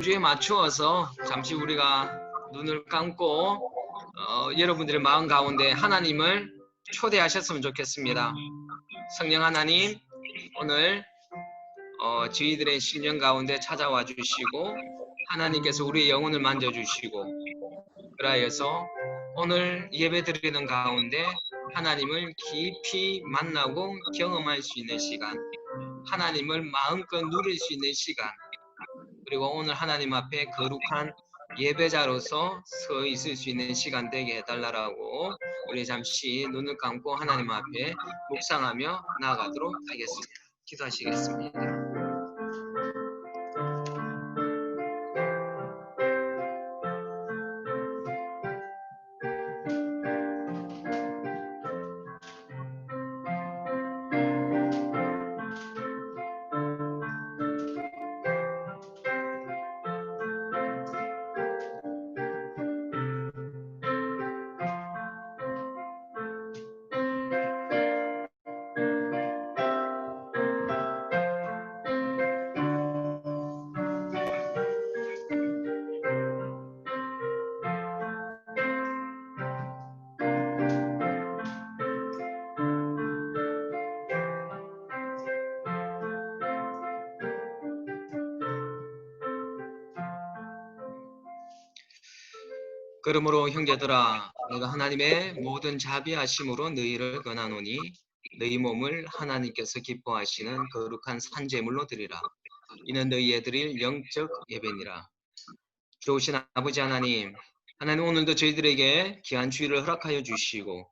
주에 맞추어서 잠시 우리가 눈을 감고 여러분들의 마음 가운데 하나님을 초대하셨으면 좋겠습니다. 성령 하나님, 오늘 저희들의 심령 가운데 찾아와 주시고 하나님께서 우리의 영혼을 만져주시고 그라여서 오늘 예배 드리는 가운데 하나님을 깊이 만나고 경험할 수 있는 시간, 하나님을 마음껏 누릴 수 있는 시간, 그리고 오늘 하나님 앞에 거룩한 예배자로서 서 있을 수 있는 시간 되게 해달라고 우리 잠시 눈을 감고 하나님 앞에 묵상하며 나아가도록 하겠습니다. 기도하시겠습니다. 그러므로 형제들아, 내가 하나님의 모든 자비하심으로 너희를 권하노니 너희 몸을 하나님께서 기뻐하시는 거룩한 산제물로 드리라. 이는 너희에 드릴 영적 예배니라. 좋으신 아버지 하나님, 하나님 오늘도 저희들에게 귀한 주일을 허락하여 주시고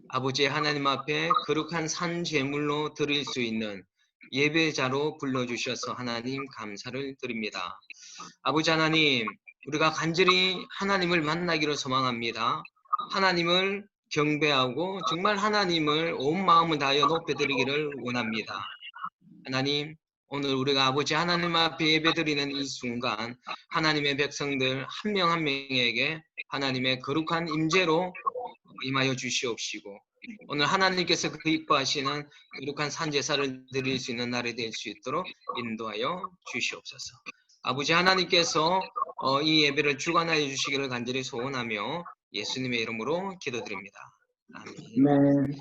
아버지 하나님 앞에 거룩한 산제물로 드릴 수 있는 예배자로 불러주셔서 하나님 감사를 드립니다. 아버지 하나님, 우리가 간절히 하나님을 만나기를 소망합니다. 하나님을 경배하고 정말 하나님을 온 마음을 다하여 높여드리기를 원합니다. 하나님, 오늘 우리가 아버지 하나님 앞에 예배드리는 이 순간 하나님의 백성들 한 명 한 명에게 하나님의 거룩한 임재로 임하여 주시옵시고 오늘 하나님께서 기뻐하시는 거룩한 산제사를 드릴 수 있는 날이 될 수 있도록 인도하여 주시옵소서. 아버지 하나님께서 이 예배를 주관하여 주시기를 간절히 소원하며 예수님의 이름으로 기도드립니다. 아멘. 네.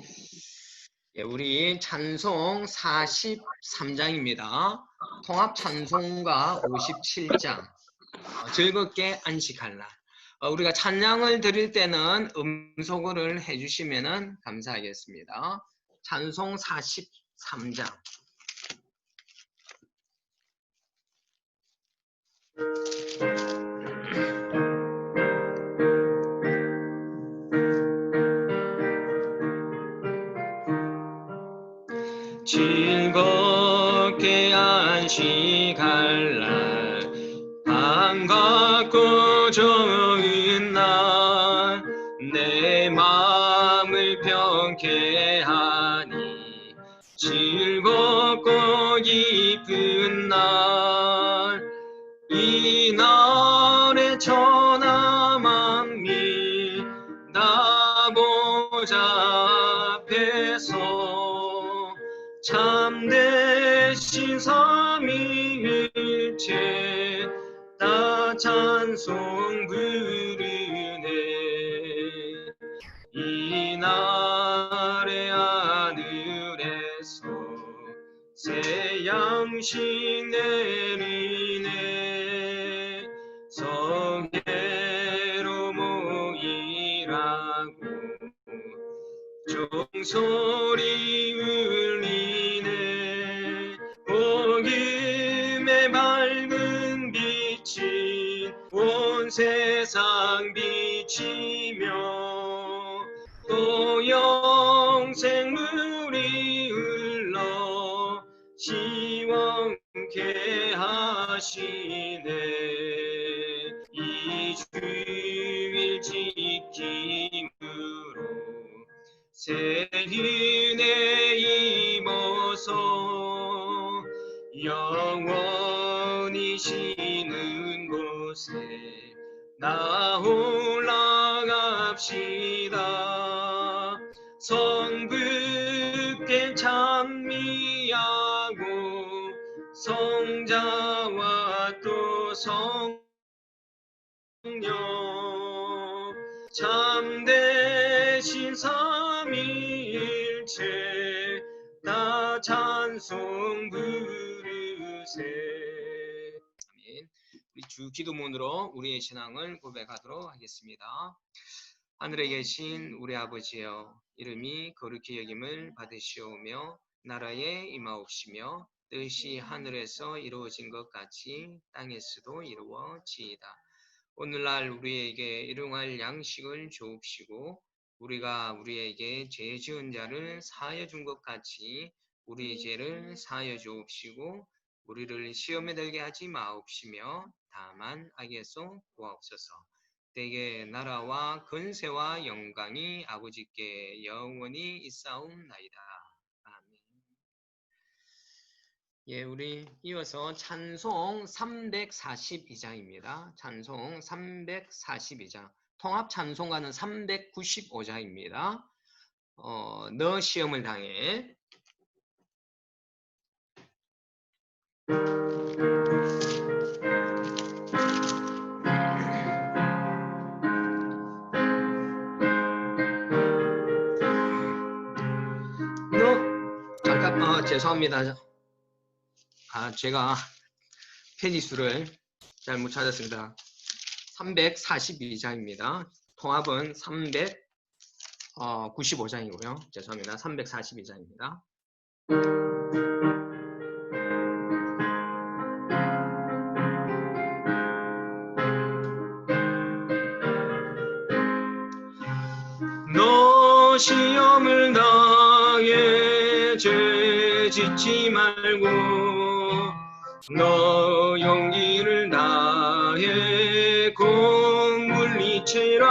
예, 우리 찬송 43장입니다. 통합 찬송가 57장. 즐겁게 안식할라. 우리가 찬양을 드릴 때는 음소거를 해주시면 감사하겠습니다. 찬송 43장. 즐겁게 안식할 날 반갑고 좋은 날 내 마음을 평쾌하니 즐겁고 기쁜 날 이 날에 천하 만민 다 보좌 앞에서 참되신 삼위일체 다 찬송 부르네. 이 날의 하늘에서 새 양식 내리네. 성회로 모이라고 종소리 울리네. 복음의 밝은 빛이 온 세상 비치며 또 영생물이 흘러 시원케 하시네. 이 주일 지킴으로 새 은혜 입어서 영원히 쉬는 곳에 나 올라갑시다. 성부께 찬미하고 성자와 또 성령 참되신 삼위일체 다 찬송 부르세. 아멘. 우리 주 기도문으로 우리의 신앙을 고백하도록 하겠습니다. 하늘에 계신 우리 아버지여, 이름이 거룩히 여김을 받으시오며 나라에 임하옵시며 뜻이 하늘에서 이루어진 것 같이 땅에서도 이루어지이다. 오늘날 우리에게 일용할 양식을 주옵시고 우리가 우리에게 죄 지은 자를 사하여 준 것 같이 우리의 죄를 사하여 주옵시고 우리를 시험에 들게 하지 마옵시며 다만 악에서 구하옵소서. 대개 나라와 권세와 영광이 아버지께 영원히 있사옵나이다. 아멘. 예, 우리 이어서 찬송 342장입니다. 찬송 342장. 통합 찬송가는 395장입니다. 너 시험을 당해. 잠깐, 죄송합니다. 제가 페이지 수를 잘못 찾았습니다. 342장입니다. 통합은 395장이고요. 죄송합니다. 342장입니다. 너 시험을 당해 죄 짓지 말고 너 용기를 다해 꼭 물리치라.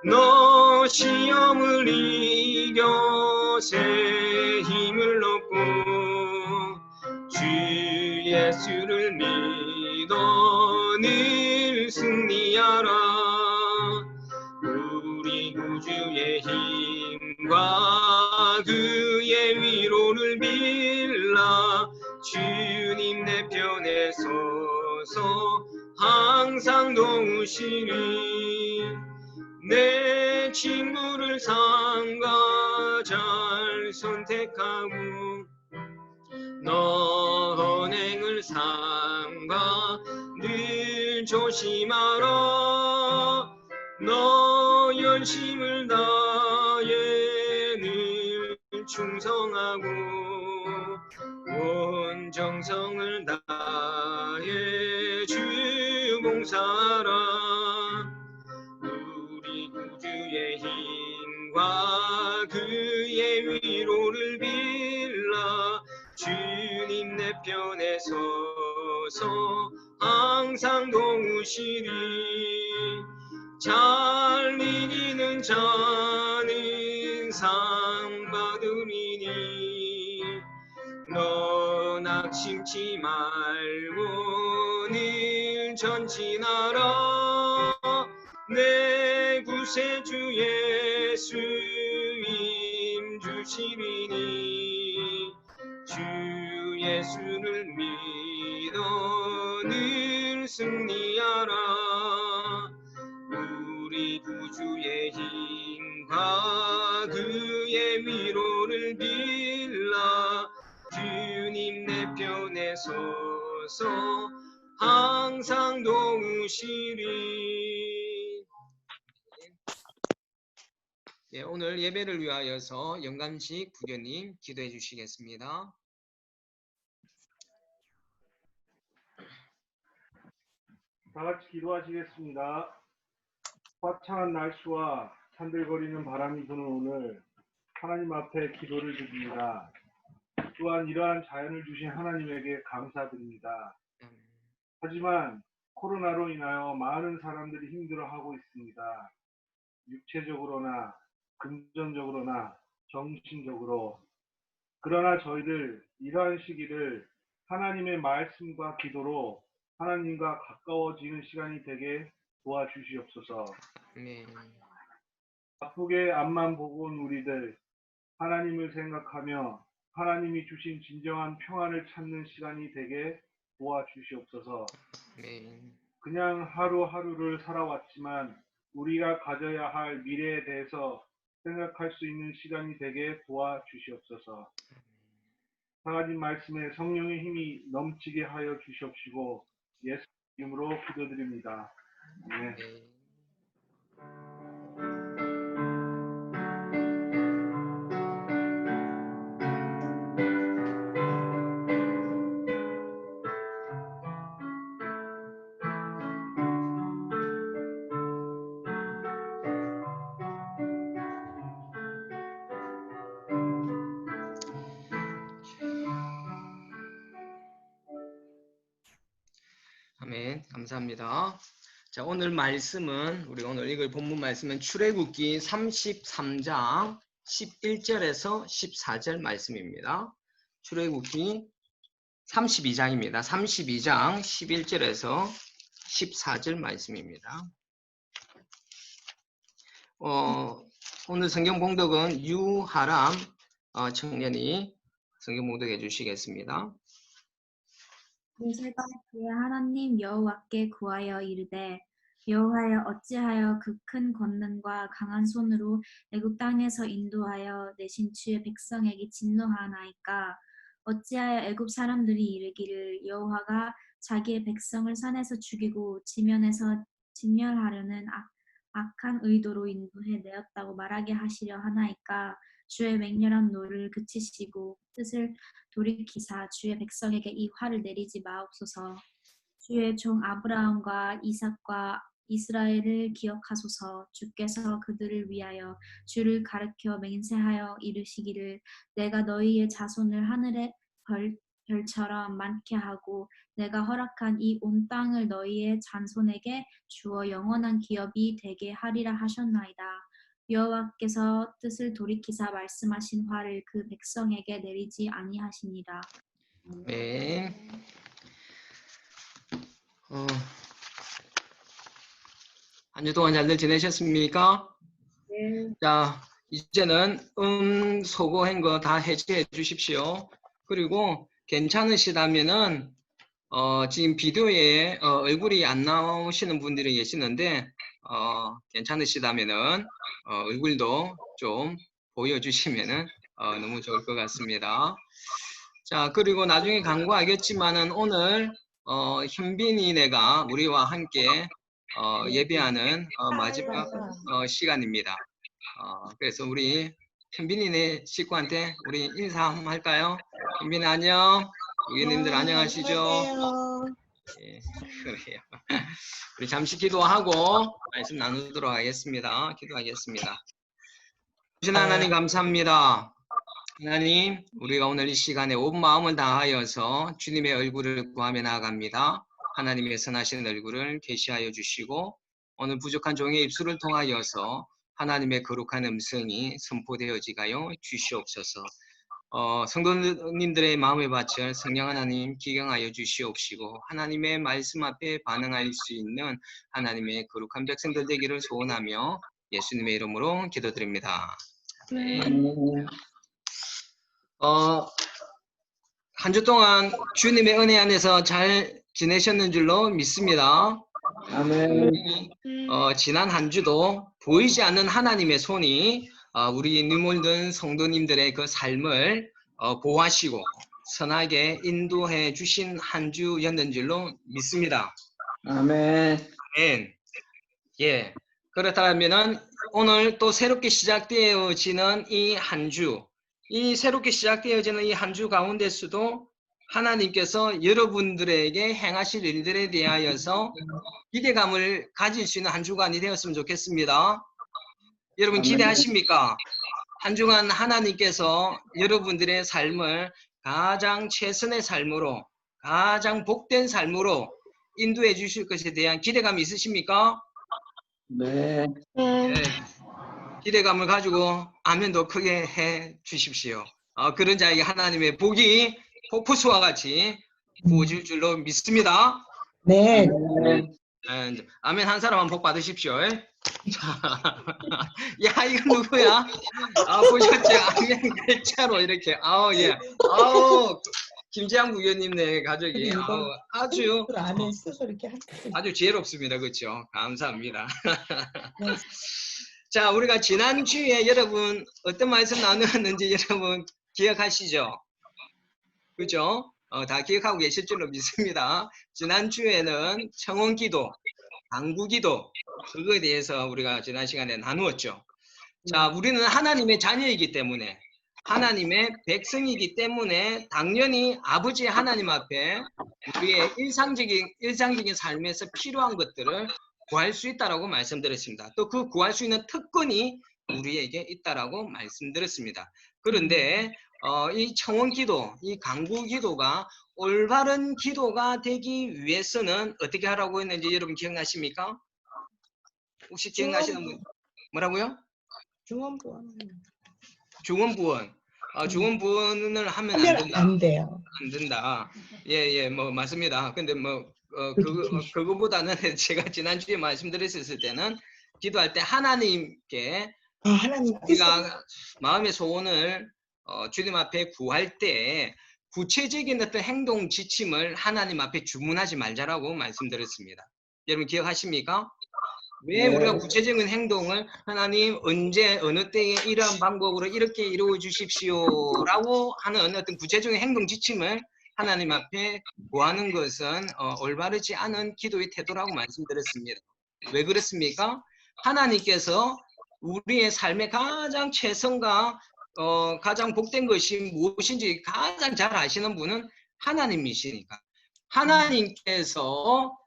너 시험을 이겨 새 힘을 얻고 주 예수를 믿어 늘 승리하라. 우리 구주의 힘과 그의 위로를 빌라. 주님 내 편에 서서 항상 도우시리. 내 친구를 삼가 잘 선택하고 너 언행을 삼가 늘 조심하라. 너 열심을 다해 늘 충성하고 온 정성을 다해 주 봉사하라. 우리 구주의 힘과 그의 위로를 빌라. 주님 내 편에 서서 항상 도우시리. 잘 이기는 자는 상 받으리니 너 낙심치 말고 늘 전진하라. 내 구세주 예수 힘 주시리니 주 예수를 믿어 늘 승리하라. 우리 구주의 힘과 그의 위로를 빌라. 주님 내 편에 서서 항상 도우시리. 예, 오늘 예배를 위하여서 영감식 부교님 기도해 주시겠습니다. 다 같이 기도하시겠습니다. 화창한 날씨와 산들거리는 바람이 부는 오늘 하나님 앞에 기도를 드립니다. 또한 이러한 자연을 주신 하나님에게 감사드립니다. 하지만 코로나로 인하여 많은 사람들이 힘들어하고 있습니다. 육체적으로나 금전적으로나 정신적으로. 그러나 저희들 이러한 시기를 하나님의 말씀과 기도로 하나님과 가까워지는 시간이 되게 도와주시옵소서. 바쁘게 앞만 보고 온 우리들 하나님을 생각하며 하나님이 주신 진정한 평안을 찾는 시간이 되게 도와주시옵소서. 아멘. 그냥 하루하루를 살아왔지만 우리가 가져야 할 미래에 대해서 생각할 수 있는 시간이 되게 도와주시옵소서. 하나님 말씀에 성령의 힘이 넘치게 하여 주시옵시고 예수 이름으로 기도드립니다. 아멘. 네. 아멘. 감사합니다. 자, 오늘 말씀은 우리 오늘 읽을 본문 말씀은 출애굽기 33장 11절에서 14절 말씀입니다. 출애굽기 32장입니다. 32장 11절에서 14절 말씀입니다. 오늘 성경 봉독은 유하람 청년이 성경 봉독해 주시겠습니다. 모세가 그의 하나님 여호와께 구하여 이르되 여호와여 어찌하여 그 큰 권능과 강한 손으로 애굽 땅에서 인도하여 내신 주의 백성에게 진노하나이까. 어찌하여 애굽 사람들이 이르기를 여호와가 자기의 백성을 산에서 죽이고 지면에서 진멸하려는 악한 의도로 인도해 내었다고 말하게 하시려 하나이까. 주의 맹렬한 노를 그치시고 뜻을 돌이키사 주의 백성에게 이 화를 내리지 마옵소서. 주의 종 아브라함과 이삭과 이스라엘을 기억하소서. 주께서 그들을 위하여 주를 가르쳐 맹세하여 이르시기를 내가 너희의 자손을 하늘의 별처럼 많게 하고 내가 허락한 이 온 땅을 너희의 잔손에게 주어 영원한 기업이 되게 하리라 하셨나이다. 여호와께서 뜻을 돌이키사 말씀하신 화를 그 백성에게 내리지 아니하시니라. 네. 한 주 동안 잘들 지내셨습니까? 네. 자, 이제는 소거한 거 다 해제해 주십시오. 그리고 괜찮으시다면은 지금 비디오에 얼굴이 안 나오시는 분들이 계시는데 괜찮으시다면은 얼굴도 좀 보여주시면은 너무 좋을 것 같습니다. 자, 그리고 나중에 강구하겠지만은 오늘 현빈이네가 우리와 함께 예배하는 마지막 시간입니다. 그래서 우리 현빈이네 식구한테 우리 인사 한번 할까요? 현빈이 안녕. 의원님들 안녕하시죠? 예, 그래요. 우리 잠시 기도하고 말씀 나누도록 하겠습니다. 기도하겠습니다. 주신 하나님 감사합니다. 하나님, 우리가 오늘 이 시간에 온 마음을 다하여서 주님의 얼굴을 구하며 나아갑니다. 하나님의 선하신 얼굴을 계시하여 주시고 오늘 부족한 종의 입술을 통하여서 하나님의 거룩한 음성이 선포되어지가요 주시옵소서. 성도님들의 마음의 밭을 성령 하나님 기경하여 주시옵시고 하나님의 말씀 앞에 반응할 수 있는 하나님의 거룩한 백성들 되기를 소원하며 예수님의 이름으로 기도드립니다. 한 주 동안 주님의 은혜 안에서 잘 지내셨는 줄로 믿습니다. 아멘. 지난 한 주도 보이지 않는 하나님의 손이 우리 눈물든 성도님들의 그 삶을 보호하시고 선하게 인도해 주신 한 주였는 줄로 믿습니다. 아멘. 아멘. 예. 그렇다면은 오늘 또 새롭게 시작되어지는 이 한 주, 이 새롭게 시작되어지는 이 한 주 가운데서도 하나님께서 여러분들에게 행하실 일들에 대하여서 기대감을 가질 수 있는 한 주간이 되었으면 좋겠습니다. 여러분 기대하십니까? 한 주간 하나님께서 여러분들의 삶을 가장 최선의 삶으로, 가장 복된 삶으로 인도해 주실 것에 대한 기대감이 있으십니까? 네. 네. 기대감을 가지고 아멘도 크게 해 주십시오. 그런 자에게 하나님의 복이 폭포수와 같이 부어질 줄로 믿습니다. 네. 아멘 한 사람만 복 받으십시오. 자, 야 이거 누구야? 보셨죠? 아멘 글자로 이렇게. 예. 김재환 부교님네 가족이 아주 안에 써서 이렇게 할 수 아주 지혜롭습니다. 그렇죠? 감사합니다. 네. 자, 우리가 지난주에 여러분 어떤 말씀 나누었는지 여러분 기억하시죠? 그죠? 다 기억하고 계실 줄로 믿습니다. 지난주에는 청원기도, 강구기도 그거에 대해서 우리가 지난 시간에 나누었죠. 자, 우리는 하나님의 자녀이기 때문에 하나님의 백성이기 때문에 당연히 아버지 하나님 앞에 우리의 일상적인 삶에서 필요한 것들을 구할 수 있다라고 말씀드렸습니다. 또 그 구할 수 있는 특권이 우리에게 있다라고 말씀드렸습니다. 그런데 이 청원기도, 이 강구기도가 올바른 기도가 되기 위해서는 어떻게 하라고 했는지 여러분 기억나십니까? 혹시 기억나시는 분? 뭐라고요? 중원부원 중원부원. 중원부원을 하면 안 하면 된다. 안 돼요. 안 된다. 예, 뭐 맞습니다. 근데 뭐 그렇게. 그거보다는 제가 지난주에 말씀드렸을 때는 기도할 때 하나님께 하나님 우리가 마음의 소원을 주님 앞에 구할 때 구체적인 어떤 행동 지침을 하나님 앞에 주문하지 말자라고 말씀드렸습니다. 여러분 기억하십니까? 왜 네. 우리가 구체적인 행동을 하나님 언제 어느 때에 이러한 방법으로 이렇게 이루어 주십시오라고 하는 어떤 구체적인 행동 지침을 하나님 앞에 구하는 것은 올바르지 않은 기도의 태도라고 말씀드렸습니다. 왜 그렇습니까? 하나님께서 우리의 삶의 가장 최선과 가장 복된 것이 무엇인지 가장 잘 아시는 분은 하나님이시니까. 하나님께서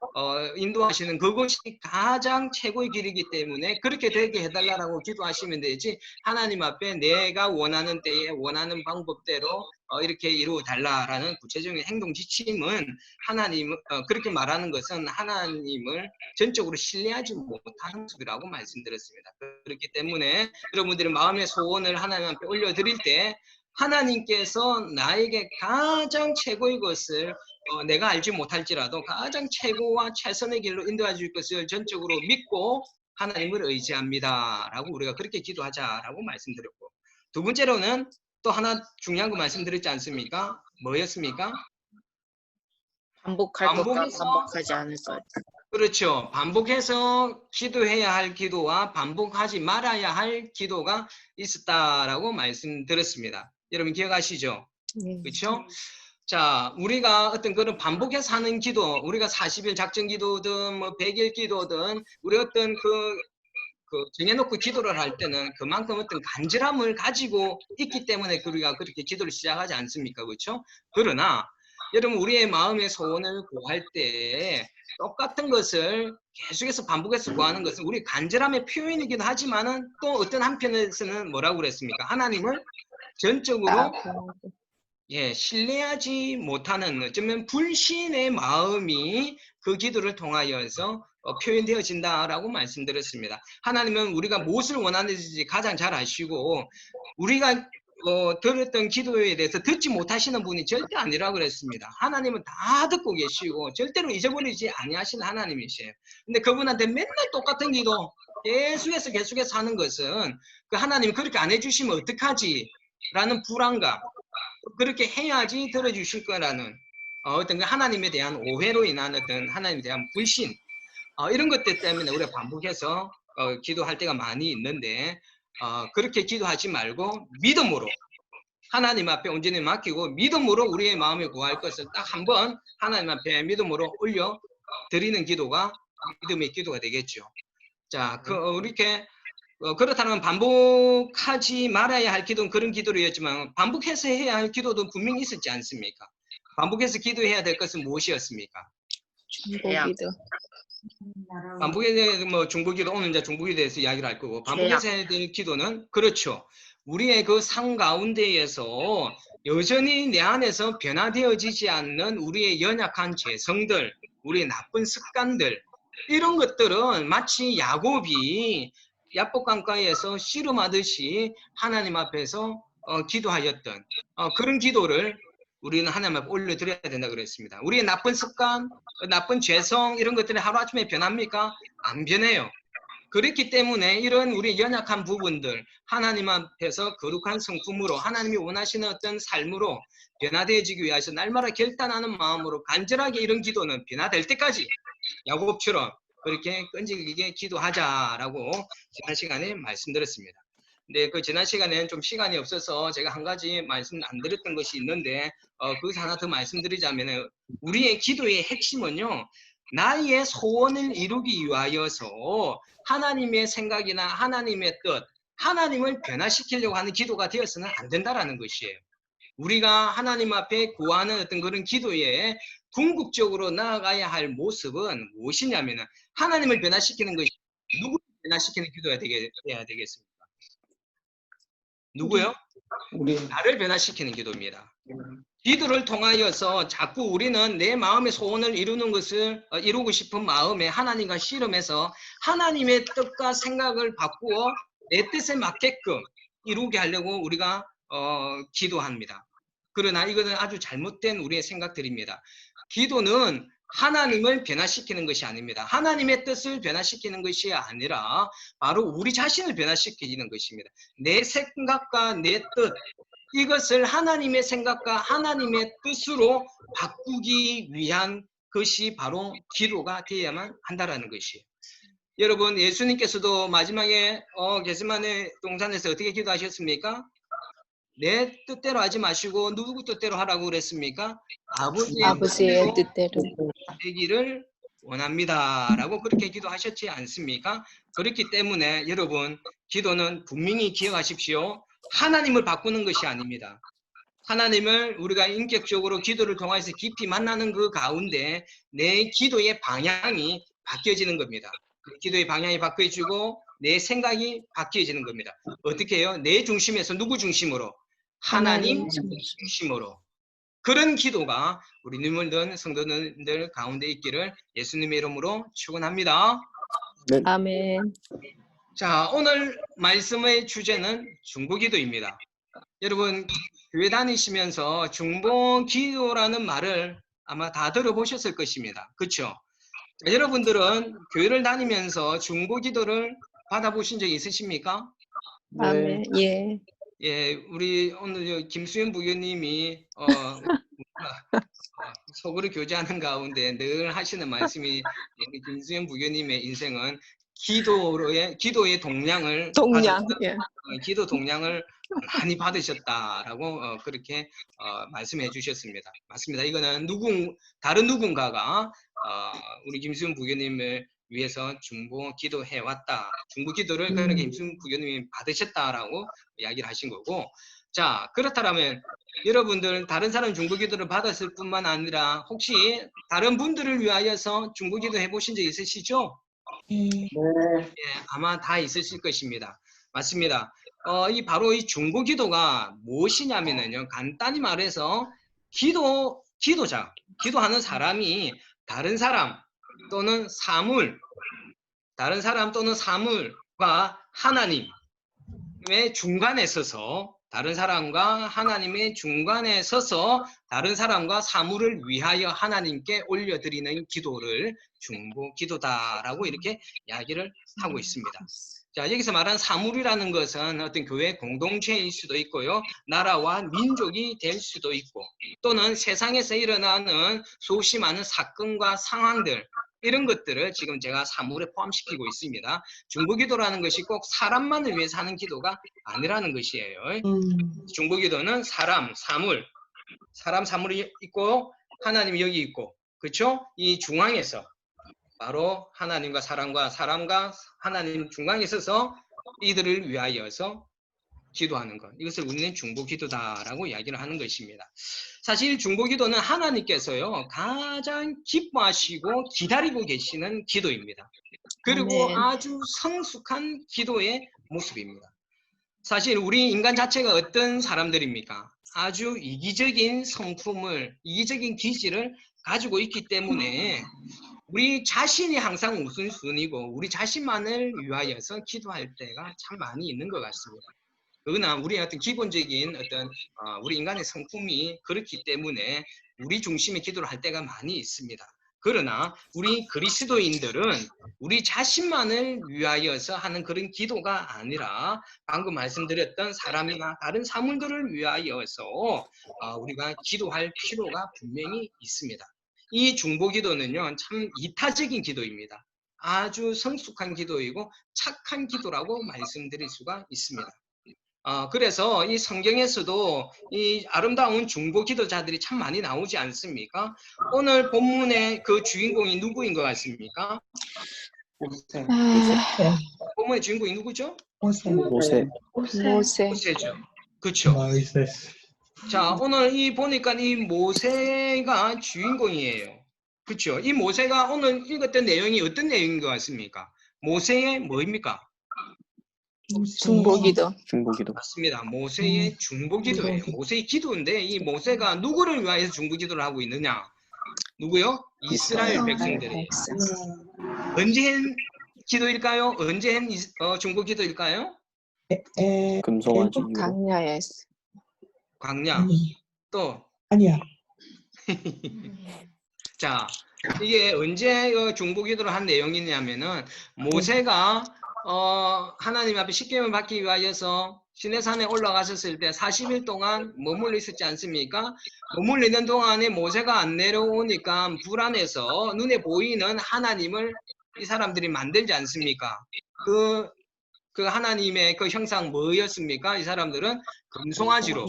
인도하시는 그것이 가장 최고의 길이기 때문에 그렇게 되게 해달라고 기도하시면 되지 하나님 앞에 내가 원하는 때에 원하는 방법대로 이렇게 이루어 달라라는 구체적인 행동 지침은 하나님 그렇게 말하는 것은 하나님을 전적으로 신뢰하지 못하는 모습이라고 말씀드렸습니다. 그렇기 때문에 여러분들이 마음의 소원을 하나님 앞에 올려드릴 때 하나님께서 나에게 가장 최고의 것을 내가 알지 못할지라도 가장 최고와 최선의 길로 인도해 줄 것을 전적으로 믿고 하나님을 의지합니다. 라고 우리가 그렇게 기도하자라고 말씀드렸고 두 번째로는 또 하나 중요한 거 말씀드렸지 않습니까? 뭐였습니까? 반복할 것과 반복해서 반복하지 않을 것. 그렇죠. 반복해서 기도해야 할 기도와 반복하지 말아야 할 기도가 있었다라고 말씀드렸습니다. 여러분 기억하시죠? 그렇죠? 자, 우리가 어떤 그런 반복해서 하는 기도, 우리가 40일 작전 기도든 뭐 100일 기도든 우리 어떤 그 정해놓고 기도를 할 때는 그만큼 어떤 간절함을 가지고 있기 때문에 우리가 그렇게 기도를 시작하지 않습니까? 그렇죠? 그러나 여러분 우리의 마음의 소원을 구할 때 똑같은 것을 계속해서 반복해서 구하는 것은 우리 간절함의 표현이긴 하지만은 또 어떤 한편에서는 뭐라고 그랬습니까? 하나님을 전적으로 신뢰하지 못하는 어쩌면 불신의 마음이 그 기도를 통하여서 표현되어진다라고 말씀드렸습니다. 하나님은 우리가 무엇을 원하는지 가장 잘 아시고 우리가 들었던 기도에 대해서 듣지 못하시는 분이 절대 아니라고 그랬습니다. 하나님은 다 듣고 계시고 절대로 잊어버리지 아니하시는 하나님이세요. 근데 그분한테 맨날 똑같은 기도 계속해서 하는 것은 그 하나님 그렇게 안 해주시면 어떡하지? 라는 불안감 그렇게 해야지 들어주실 거라는 어떤 그 하나님에 대한 오해로 인한 어떤 하나님에 대한 불신 이런 것들 때문에 우리가 반복해서 기도할 때가 많이 있는데 그렇게 기도하지 말고 믿음으로 하나님 앞에 온전히 맡기고 믿음으로 우리의 마음에 구할 것을 딱 한번 하나님 앞에 믿음으로 올려 드리는 기도가 믿음의 기도가 되겠죠. 자, 이렇게 그렇다면 반복하지 말아야 할 기도는 그런 기도였지만 반복해서 해야 할 기도도 분명히 있었지 않습니까? 반복해서 기도해야 될 것은 무엇이었습니까? 중보기도. 반복해서 뭐 중보기도 오늘 이제 중보기에 대해서 이야기를 할 거고 반복해서 해야 될 기도는 그렇죠. 우리의 그 삶 가운데에서 여전히 내 안에서 변화되어지지 않는 우리의 연약한 죄성들, 우리의 나쁜 습관들 이런 것들은 마치 야곱이 야복강가에서 씨름하듯이 하나님 앞에서 기도하였던 그런 기도를 우리는 하나님 앞에 올려드려야 된다 그랬습니다. 우리의 나쁜 습관, 나쁜 죄성 이런 것들이 하루아침에 변합니까? 안 변해요. 그렇기 때문에 이런 우리 연약한 부분들 하나님 앞에서 거룩한 성품으로 하나님이 원하시는 어떤 삶으로 변화되어지기 위해서 날마다 결단하는 마음으로 간절하게 이런 기도는 변화될 때까지 야곱처럼 그렇게 끈질기게 기도하자라고 지난 시간에 말씀드렸습니다. 근데 그 지난 시간에는 좀 시간이 없어서 제가 한 가지 말씀 안 드렸던 것이 있는데 거기서 하나 더 말씀드리자면 우리의 기도의 핵심은요. 나의 소원을 이루기 위하여서 하나님의 생각이나 하나님의 뜻, 하나님을 변화시키려고 하는 기도가 되어서는 안 된다라는 것이에요. 우리가 하나님 앞에 구하는 어떤 그런 기도에 궁극적으로 나아가야 할 모습은 무엇이냐면 하나님을 변화시키는 것이 누구를 변화시키는 기도가 돼야 되겠습니까? 누구요? 우리 나를 변화시키는 기도입니다. 기도를 통하여서 자꾸 우리는 내 마음의 소원을 이루는 것을 이루고 싶은 마음에 하나님과 씨름해서 하나님의 뜻과 생각을 바꾸어 내 뜻에 맞게끔 이루게 하려고 우리가 기도합니다. 그러나 이것은 아주 잘못된 우리의 생각들입니다. 기도는 하나님을 변화시키는 것이 아닙니다. 하나님의 뜻을 변화시키는 것이 아니라 바로 우리 자신을 변화시키는 것입니다. 내 생각과 내 뜻, 이것을 하나님의 생각과 하나님의 뜻으로 바꾸기 위한 것이 바로 기도가 되어야만 한다는 것이에요. 여러분, 예수님께서도 마지막에 겟세마네 동산에서 어떻게 기도하셨습니까? 내 뜻대로 하지 마시고 누구 뜻대로 하라고 그랬습니까? 아버지의 뜻대로 되기를 원합니다. 라고 그렇게 기도하셨지 않습니까? 그렇기 때문에 여러분, 기도는 분명히 기억하십시오. 하나님을 바꾸는 것이 아닙니다. 하나님을 우리가 인격적으로 기도를 통해서 깊이 만나는 그 가운데 내 기도의 방향이 바뀌어지는 겁니다. 기도의 방향이 바뀌어지고 내 생각이 바뀌어지는 겁니다. 어떻게 해요? 내 중심에서 누구 중심으로? 하나님 중심으로. 그런 기도가 우리 눈물 든 성도들 가운데 있기를 예수님의 이름으로 축원합니다. 아멘. 자, 오늘 말씀의 주제는 중보기도입니다. 여러분, 교회 다니시면서 중보기도라는 말을 아마 다 들어보셨을 것입니다. 그렇죠? 여러분들은 교회를 다니면서 중보기도를 받아보신 적 있으십니까? 아멘. 예. 예, 우리 오늘 김수현 부교님이 속으로 교제하는 가운데 늘 하시는 말씀이 김수현 부교님의 인생은 기도의 동량을 예. 기도 동량을 많이 받으셨다라고 그렇게 말씀해 주셨습니다. 맞습니다. 이거는 다른 누군가가 우리 김수현 부교님을 위해서 중보 기도해 왔다. 중보 기도를 그렇게 김수현 부교님이 받으셨다라고 이야기를 하신 거고, 자, 그렇다면 여러분들 다른 사람 중보 기도를 받았을 뿐만 아니라 혹시 다른 분들을 위하여서 중보 기도 해보신 적 있으시죠? 네. 예, 아마 다 있으실 것입니다. 맞습니다. 바로 이 중보 기도가 무엇이냐면요, 간단히 말해서 기도하는 사람이 다른 사람 또는 사물과 하나님의 중간에 서서 다른 사람과 하나님의 중간에 서서 다른 사람과 사물을 위하여 하나님께 올려드리는 기도를 중보 기도다라고 이렇게 이야기를 하고 있습니다. 자, 여기서 말한 사물이라는 것은 어떤 교회 공동체일 수도 있고요, 나라와 민족이 될 수도 있고, 또는 세상에서 일어나는 수없이 많은 사건과 상황들, 이런 것들을 지금 제가 사물에 포함시키고 있습니다. 중보기도라는 것이 꼭 사람만을 위해서 하는 기도가 아니라는 것이에요. 중보기도는 사물이 있고 하나님이 여기 있고, 그렇죠? 이 중앙에서 바로 하나님과 사람과 하나님 중앙에 서서 이들을 위하여서 기도하는 것, 이것을 우리는 중보기도다라고 이야기를 하는 것입니다. 사실 중보기도는 하나님께서요 가장 기뻐하시고 기다리고 계시는 기도입니다. 그리고 아멘. 아주 성숙한 기도의 모습입니다. 사실 우리 인간 자체가 어떤 사람들입니까? 아주 이기적인 성품을, 이기적인 기질을 가지고 있기 때문에 우리 자신이 항상 우선순위고 우리 자신만을 위하여서 기도할 때가 참 많이 있는 것 같습니다. 그러나 우리의 어떤 기본적인 우리 인간의 성품이 그렇기 때문에 우리 중심의 기도를 할 때가 많이 있습니다. 그러나 우리 그리스도인들은 우리 자신만을 위하여서 하는 그런 기도가 아니라 방금 말씀드렸던 사람이나 다른 사물들을 위하여서 우리가 기도할 필요가 분명히 있습니다. 이 중보기도는요, 참 이타적인 기도입니다. 아주 성숙한 기도이고 착한 기도라고 말씀드릴 수가 있습니다. 그래서 이 성경에서도 이 아름다운 중보 기도자들이 참 많이 나오지 않습니까? 오늘 본문의 그 주인공이 누구인 것 같습니까? 모세. 본문의 주인공이 누구죠? 모세. 모세. 모세죠. 그렇죠. 자, 오늘 이 보니까 이 모세가 주인공이에요. 그렇죠. 이 모세가 오늘 읽었던 내용이 어떤 내용인 것 같습니까? 모세의 뭐입니까? 중보기도. 중보기도. 맞습니다. 모세의 중보기도예요. 모세의 기도인데 이 모세가 누구를 위하여서 중보기도를 하고 있느냐? 누구요? 이스라엘 백성들이에요. 언제 한 기도일까요? 언제 한 중보기도일까요? 금송아지 이후로. 강야에서. 광야. 또 아니야. 자, 이게 언제 중보기도를 한 내용이냐면은 모세가 하나님 앞에 십계명을 받기 위하여서 시내산에 올라가셨을 때 40일 동안 머물러 있었지 않습니까? 머물러 있는 동안에 모세가 안 내려오니까 불안해서 눈에 보이는 하나님을 이 사람들이 만들지 않습니까? 그 하나님의 그 형상 뭐였습니까? 이 사람들은 금송아지로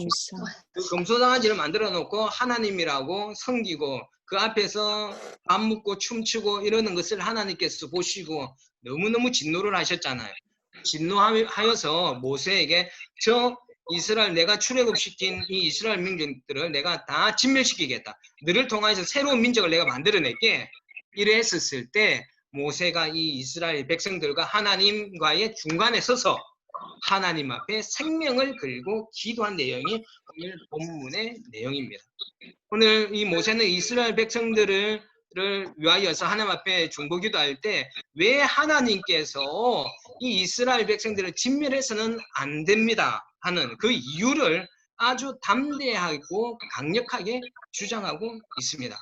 그 금송아지를 만들어 놓고 하나님이라고 섬기고 그 앞에서 밥 먹고 춤추고 이러는 것을 하나님께서 보시고 너무너무 진노를 하셨잖아요. 진노하여서 모세에게 저 이스라엘 내가 출애굽시킨 이 이스라엘 민족들을 내가 다 진멸시키겠다. 너를 통해서 새로운 민족을 내가 만들어낼게. 이랬었을 때 모세가 이 이스라엘 백성들과 하나님과의 중간에 서서 하나님 앞에 생명을 걸고 기도한 내용이 오늘 본문의 내용입니다. 오늘 이 모세는 이스라엘 백성들을 위하여서 하나님 앞에 중보기도할 때 왜 하나님께서 이 이스라엘 백성들을 진멸해서는 안 됩니다 하는 그 이유를 아주 담대하고 강력하게 주장하고 있습니다.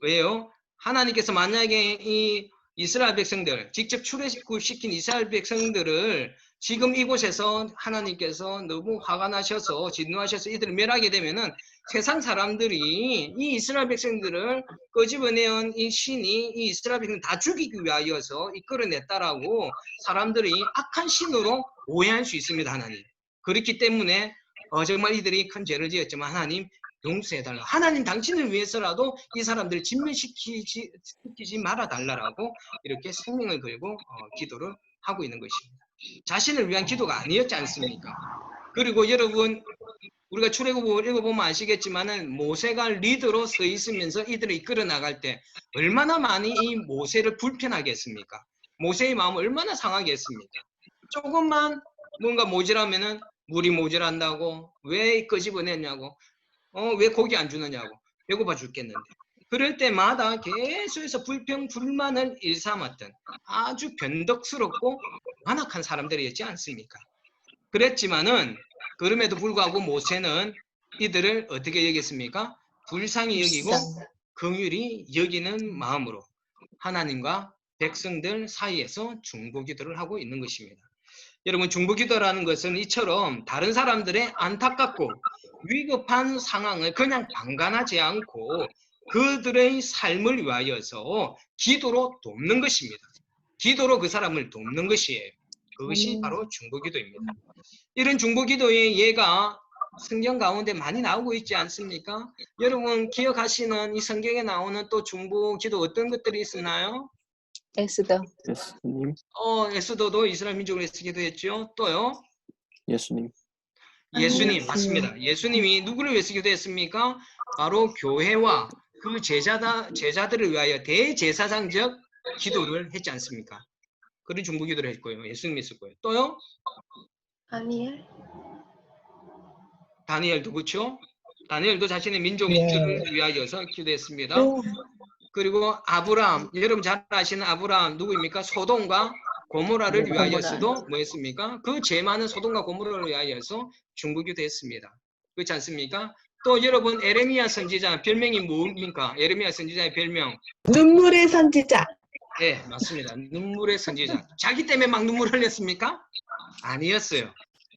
왜요? 하나님께서 만약에 이 이스라엘 백성들, 직접 출애굽시킨 이스라엘 백성들을 지금 이곳에서 하나님께서 너무 화가 나셔서 진노하셔서 이들을 멸하게 되면은 세상 사람들이 이 이스라엘 백성들을 끄집어내온 이 신이 이 이스라엘 백성을 다 죽이기 위하여서 이끌어냈다라고 사람들이 악한 신으로 오해할 수 있습니다, 하나님. 그렇기 때문에 정말 이들이 큰 죄를 지었지만 하나님 용서해달라. 하나님 당신을 위해서라도 이 사람들을 진멸시키지 말아달라고 이렇게 생명을 걸고 기도를 하고 있는 것입니다. 자신을 위한 기도가 아니었지 않습니까? 그리고 여러분 우리가 출애굽을 읽어보면 아시겠지만은 모세가 리더로 서 있으면서 이들을 이끌어 나갈 때 얼마나 많이 이 모세를 불편하게 했습니까? 모세의 마음을 얼마나 상하게 했습니까? 조금만 뭔가 모자라면은 물이 모자란다고 왜 끄집어냈냐고 왜 고기 안 주느냐고 배고파 죽겠는데 그럴 때마다 계속해서 불평불만을 일삼았던 아주 변덕스럽고 완악한 사람들이었지 않습니까? 그랬지만은 그럼에도 불구하고 모세는 이들을 어떻게 여겼습니까? 불쌍히 여기고 긍휼히 여기는 마음으로 하나님과 백성들 사이에서 중보기도를 하고 있는 것입니다. 여러분 중보기도라는 것은 이처럼 다른 사람들의 안타깝고 위급한 상황을 그냥 방관하지 않고 그들의 삶을 위하여서 기도로 돕는 것입니다. 기도로 그 사람을 돕는 것이에요. 그것이 바로 중보기도입니다. 이런 중보기도의 예가 성경 가운데 많이 나오고 있지 않습니까? 여러분 기억하시는 이 성경에 나오는 또 중보기도 어떤 것들이 있었나요? 에스더. 예수님. 에스더도 이스라엘 민족을 위해서 기도했죠. 또요? 예수님. 예수님 맞습니다. 예수님이 누구를 위해서 기도했습니까? 바로 교회와 그 제자들을 위하여 대제사장적 기도를 했지 않습니까? 그런 중보기도를 했고요. 예수님이 있었고요. 또요? 다니엘도 그렇죠? 다니엘도 자신의 민족을 위하여서 기도했습니다. 그리고 아브라함, 여러분 잘 아시는 아브라함 누구입니까? 소돔과 고모라를 위하여서도 뭐 했습니까? 그 죄 많은 소돔과 고모라를 위하여서 중보기도 했습니다. 그렇지 않습니까? 또 여러분 에레미야 선지자 별명이 뭡니까? 에레미야 선지자의 별명 눈물의 선지자. 네, 맞습니다. 눈물의 선지자. 자기 때문에 막 눈물 흘렸습니까? 아니었어요.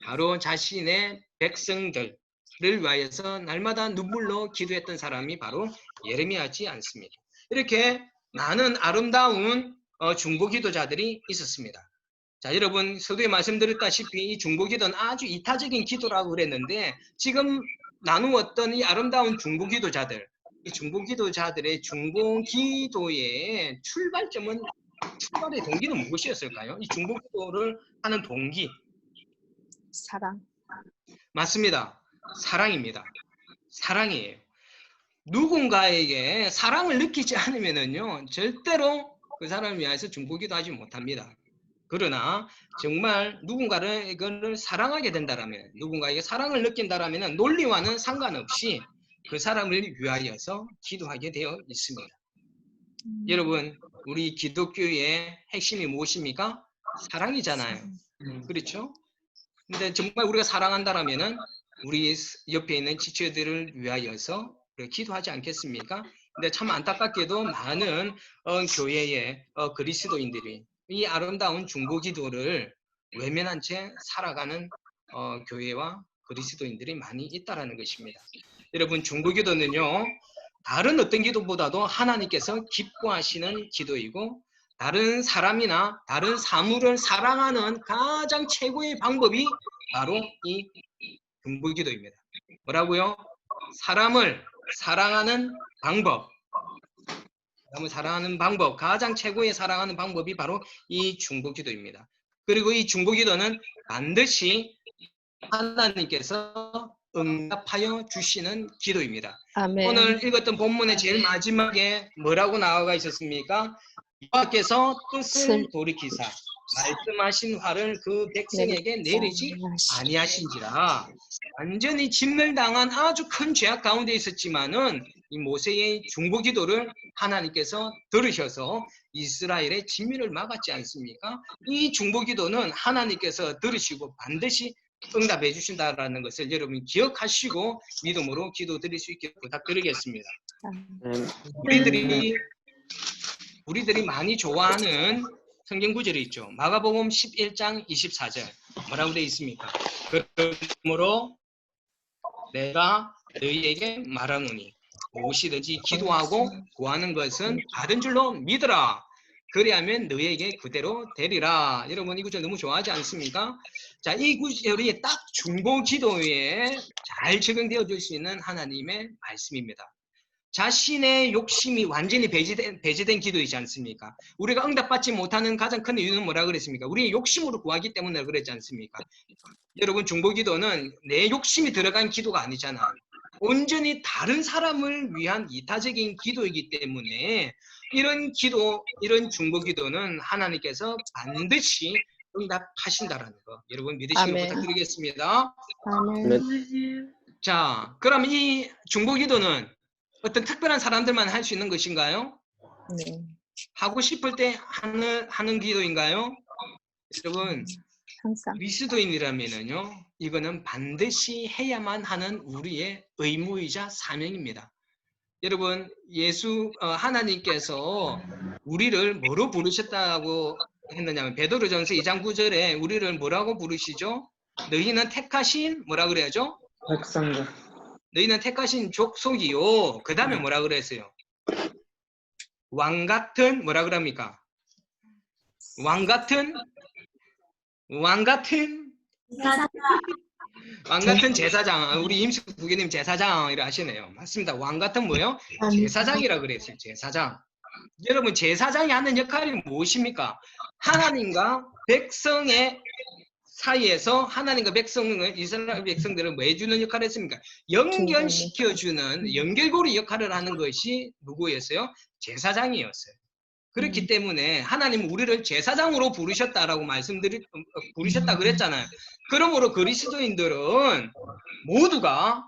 바로 자신의 백성들을 위하여서 날마다 눈물로 기도했던 사람이 바로 예레미야지 않습니까? 이렇게 많은 아름다운 중보 기도자들이 있었습니다. 자, 여러분 서두에 말씀드렸다시피 이 중보 기도는 아주 이타적인 기도라고 그랬는데 지금 나누었던 이 아름다운 중보 기도자들, 이 중보 기도자들의 중보 기도의 출발의 동기는 무엇이었을까요? 이 중보 기도를 하는 동기. 사랑. 맞습니다. 사랑입니다. 사랑이에요. 누군가에게 사랑을 느끼지 않으면요 절대로 그 사람을 위해서 중보기도 하지 못합니다. 그러나 정말 누군가를 사랑하게 된다라면, 누군가에게 사랑을 느낀다라면 논리와는 상관없이 그 사람을 위하여서 기도하게 되어 있습니다. 여러분, 우리 기독교의 핵심이 무엇입니까? 사랑이잖아요. 그렇죠? 근데 정말 우리가 사랑한다라면은 우리 옆에 있는 지체들을 위하여서 우리가 기도하지 않겠습니까? 근데 참 안타깝게도 많은 교회의 그리스도인들이 이 아름다운 중보 기도를 외면한 채 살아가는 교회와 그리스도인들이 많이 있다라는 것입니다. 여러분, 중보 기도는요, 다른 어떤 기도보다도 하나님께서 기뻐하시는 기도이고 다른 사람이나 다른 사물을 사랑하는 가장 최고의 방법이 바로 이 중보 기도입니다. 뭐라고요? 사람을 사랑하는 방법. 사람을 사랑하는 방법, 가장 최고의 사랑하는 방법이 바로 이 중보 기도입니다. 그리고 이 중보 기도는 반드시 하나님께서 응답하여 주시는 기도입니다. 아멘. 오늘 읽었던 본문의 제일 마지막에 뭐라고 나와 있었습니까? 여호와께서 뜻을 돌이키사 말씀하신 화를 그 백성에게 내리지 아니하신지라. 완전히 진멸당한 아주 큰 죄악 가운데 있었지만은 이 모세의 중보 기도를 하나님께서 들으셔서 이스라엘의 진멸을 막았지 않습니까? 이 중보 기도는 하나님께서 들으시고 반드시 응답해 주신다라는 것을 여러분 기억하시고 믿음으로 기도 드릴 수 있게 부탁드리겠습니다. 우리들이 많이 좋아하는 성경 구절이 있죠. 마가복음 11장 24절 뭐라고 되어 있습니까? 그러므로 내가 너희에게 말하노니 무엇이든지 기도하고 구하는 것은 받은 줄로 믿으라. 그리하면 너희에게 그대로 되리라. 여러분 이 구절 너무 좋아하지 않습니까? 자, 이 구절이 딱 중보 기도에 잘 적용되어 줄 수 있는 하나님의 말씀입니다. 자신의 욕심이 완전히 배제된 기도이지 않습니까? 우리가 응답받지 못하는 가장 큰 이유는 뭐라 그랬습니까? 우리의 욕심으로 구하기 때문에 그랬지 않습니까? 여러분 중보 기도는 내 욕심이 들어간 기도가 아니잖아요. 온전히 다른 사람을 위한 이타적인 기도이기 때문에 이런 기도, 이런 중보 기도는 하나님께서 반드시 응답하신다라는 거 여러분 믿으시길 아멘. 부탁드리겠습니다. 아멘. 자, 그럼 이 중보 기도는 어떤 특별한 사람들만 할 수 있는 것인가요? 네. 하고 싶을 때 하는 기도인가요? 여러분 항상. 그리스도인이라면요, 이거는 반드시 해야만 하는 우리의 의무이자 사명입니다. 여러분, 하나님께서 우리를 뭐로 부르셨다고 했느냐면 베드로전서 2장 9절에 우리를 뭐라고 부르시죠? 너희는 택하신 뭐라 그래야죠? 백성들. 너희는 택하신 족속이요. 그 다음에 뭐라 그랬어요? 왕 같은 뭐라 그럽니까? 왕 같은 제사장. 우리 임식 부교님 제사장이라 하시네요. 맞습니다. 왕 같은 뭐요? 제사장이라 그랬어요. 제사장. 여러분 제사장이 하는 역할이 무엇입니까? 하나님과 백성의 사이에서 하나님과 백성을 이스라엘 백성들을 뭐 해주는 역할을 했습니까? 연결시켜주는 연결고리 역할을 하는 것이 누구였어요? 제사장이었어요. 그렇기 때문에 하나님은 우리를 제사장으로 부르셨다라고 부르셨다 그랬잖아요. 그러므로 그리스도인들은 모두가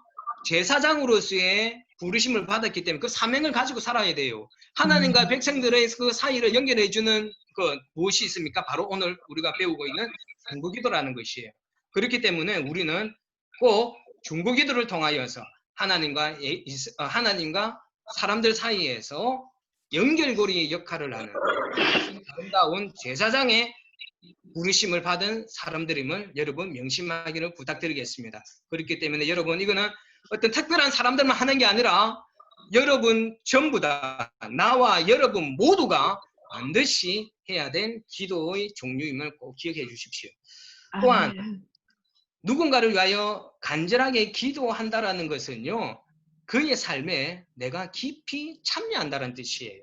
제사장으로서의 부르심을 받았기 때문에 그 사명을 가지고 살아야 돼요. 하나님과 백성들의 그 사이를 연결해주는 무엇이 있습니까? 바로 오늘 우리가 배우고 있는 중보기도라는 것이에요. 그렇기 때문에 우리는 꼭 중보기도를 통하여서 하나님과 사람들 사이에서 연결고리 역할을 하는 아름다운 제사장의 부르심을 받은 사람들임을 여러분 명심하기를 부탁드리겠습니다. 그렇기 때문에 여러분 이거는 어떤 특별한 사람들만 하는 게 아니라 여러분 전부 다 나와 여러분 모두가 반드시 해야 될 기도의 종류임을 꼭 기억해 주십시오. 또한 누군가를 위하여 간절하게 기도한다라는 것은요, 그의 삶에 내가 깊이 참여한다는 뜻이에요.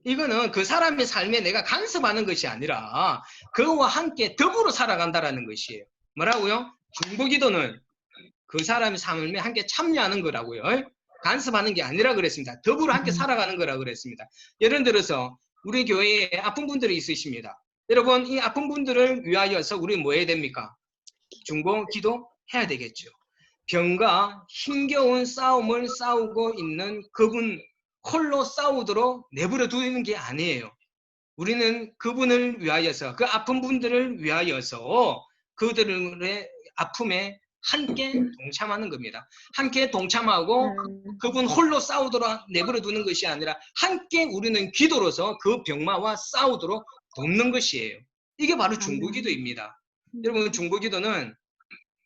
이거는 그 사람의 삶에 내가 간섭하는 것이 아니라 그와 함께 더불어 살아간다라는 것이에요. 뭐라고요? 중보기도는 그 사람의 삶에 함께 참여하는 거라고요. 간섭하는 게 아니라 그랬습니다. 더불어 함께 살아가는 거라고 그랬습니다. 예를 들어서 우리 교회에 아픈 분들이 있으십니다. 여러분 이 아픈 분들을 위하여서 우리 뭐 해야 됩니까? 중보기도 해야 되겠죠. 병과 힘겨운 싸움을 싸우고 있는 그분 홀로 싸우도록 내버려 두는 게 아니에요. 우리는 그분을 위하여서 그 아픈 분들을 위하여서 그들의 아픔에 함께 동참하는 겁니다. 함께 동참하고 그분 홀로 싸우도록 내버려 두는 것이 아니라 함께 우리는 기도로서 그 병마와 싸우도록 돕는 것이에요. 이게 바로 중보기도입니다. 여러분 중보기도는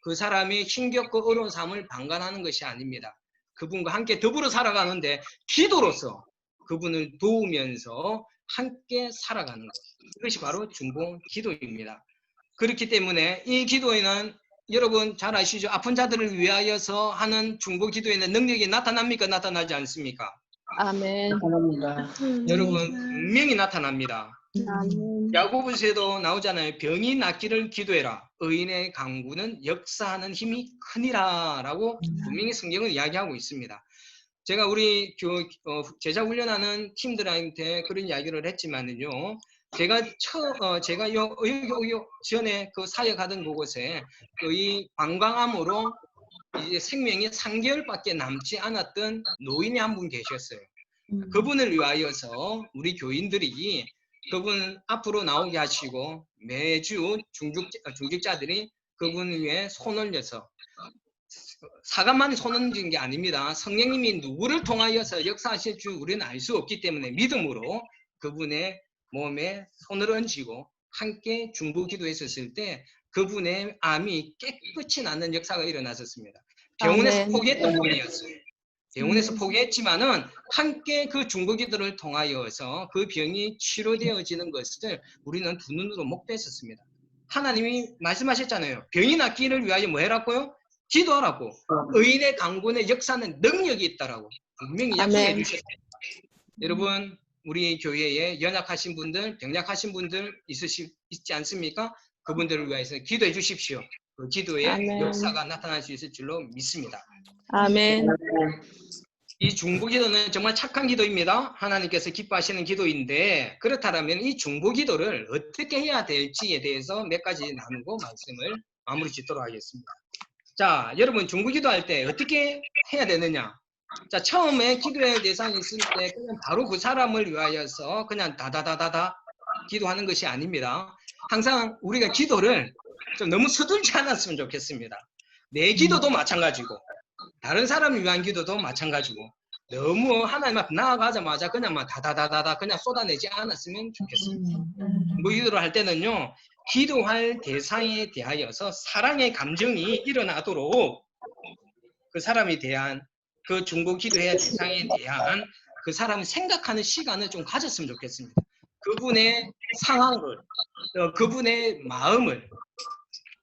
그 사람이 힘겹고 어려운 삶을 방관하는 것이 아닙니다. 그분과 함께 더불어 살아가는데 기도로서 그분을 도우면서 함께 살아가는 것. 이것이 바로 중보기도입니다. 그렇기 때문에 이 기도에는 여러분 잘 아시죠? 아픈 자들을 위하여서 하는 중보기도에는 능력이 나타납니까? 나타나지 않습니까? 아멘. 감사합니다. 여러분 분명히 나타납니다. 아멘. 야고보서에도 나오잖아요. 병이 낫기를 기도해라. 의인의 강구는 역사하는 힘이 크니라 라고 분명히 성경은 이야기하고 있습니다. 제가 우리 제자 훈련하는 팀들한테 그런 이야기를 했지만은요. 제가 여기 전에 그 사역하던 그곳에 이 방광암으로 이제 생명이 3개월밖에 남지 않았던 노인이 한 분 계셨어요. 그분을 위하여서 우리 교인들이 그분 앞으로 나오게 하시고 매주 중직자들이 그분 위에 손을 려서 사관만이 손을 진 게 아닙니다. 성령님이 누구를 통하여서 역사하실 줄 우리는 알 수 없기 때문에 믿음으로 그분의 몸에 손을 얹고 함께 중보기도했었을 때 그분의 암이 깨끗이 낫는 역사가 일어났었습니다. 병원에서 아멘. 포기했던 분이었어요. 병원에서 포기했지만은 함께 그 중보기도를 통하여서 그 병이 치료되어지는 것을 우리는 두 눈으로 목도했었습니다. 하나님이 말씀하셨잖아요. 병이 낫기를 위하여 뭐 해라고요? 기도하라고. 의인의 강군의 역사는 능력이 있다라고 분명히 약속해 아멘. 주셨어요. 여러분 우리 교회에 연약하신 분들, 병약하신 분들 있지 않습니까? 그분들을 위해서 기도해 주십시오. 그 기도의 아멘. 역사가 나타날 수 있을 줄로 믿습니다. 아멘. 이 중보기도는 정말 착한 기도입니다. 하나님께서 기뻐하시는 기도인데 그렇다면 이 중보기도를 어떻게 해야 될지에 대해서 몇 가지 나누고 말씀을 마무리 짓도록 하겠습니다. 자, 여러분 중보기도 할 때 어떻게 해야 되느냐? 자, 처음에 기도의 대상이 있을 때 그냥 바로 그 사람을 위하여서 그냥 다다다다다 기도하는 것이 아닙니다. 항상 우리가 기도를 좀 너무 서둘지 않았으면 좋겠습니다. 내 기도도 마찬가지고 다른 사람을 위한 기도도 마찬가지고 너무 하나님 앞에 나아가자마자 그냥 막 다다다다다 그냥 쏟아내지 않았으면 좋겠습니다. 뭐 기도를 할 때는요. 기도할 대상에 대하여서 사랑의 감정이 일어나도록 그 사람에 대한 그 중보 기도의 대상에 대한 그 사람이 생각하는 시간을 좀 가졌으면 좋겠습니다. 그분의 상황을, 그분의 마음을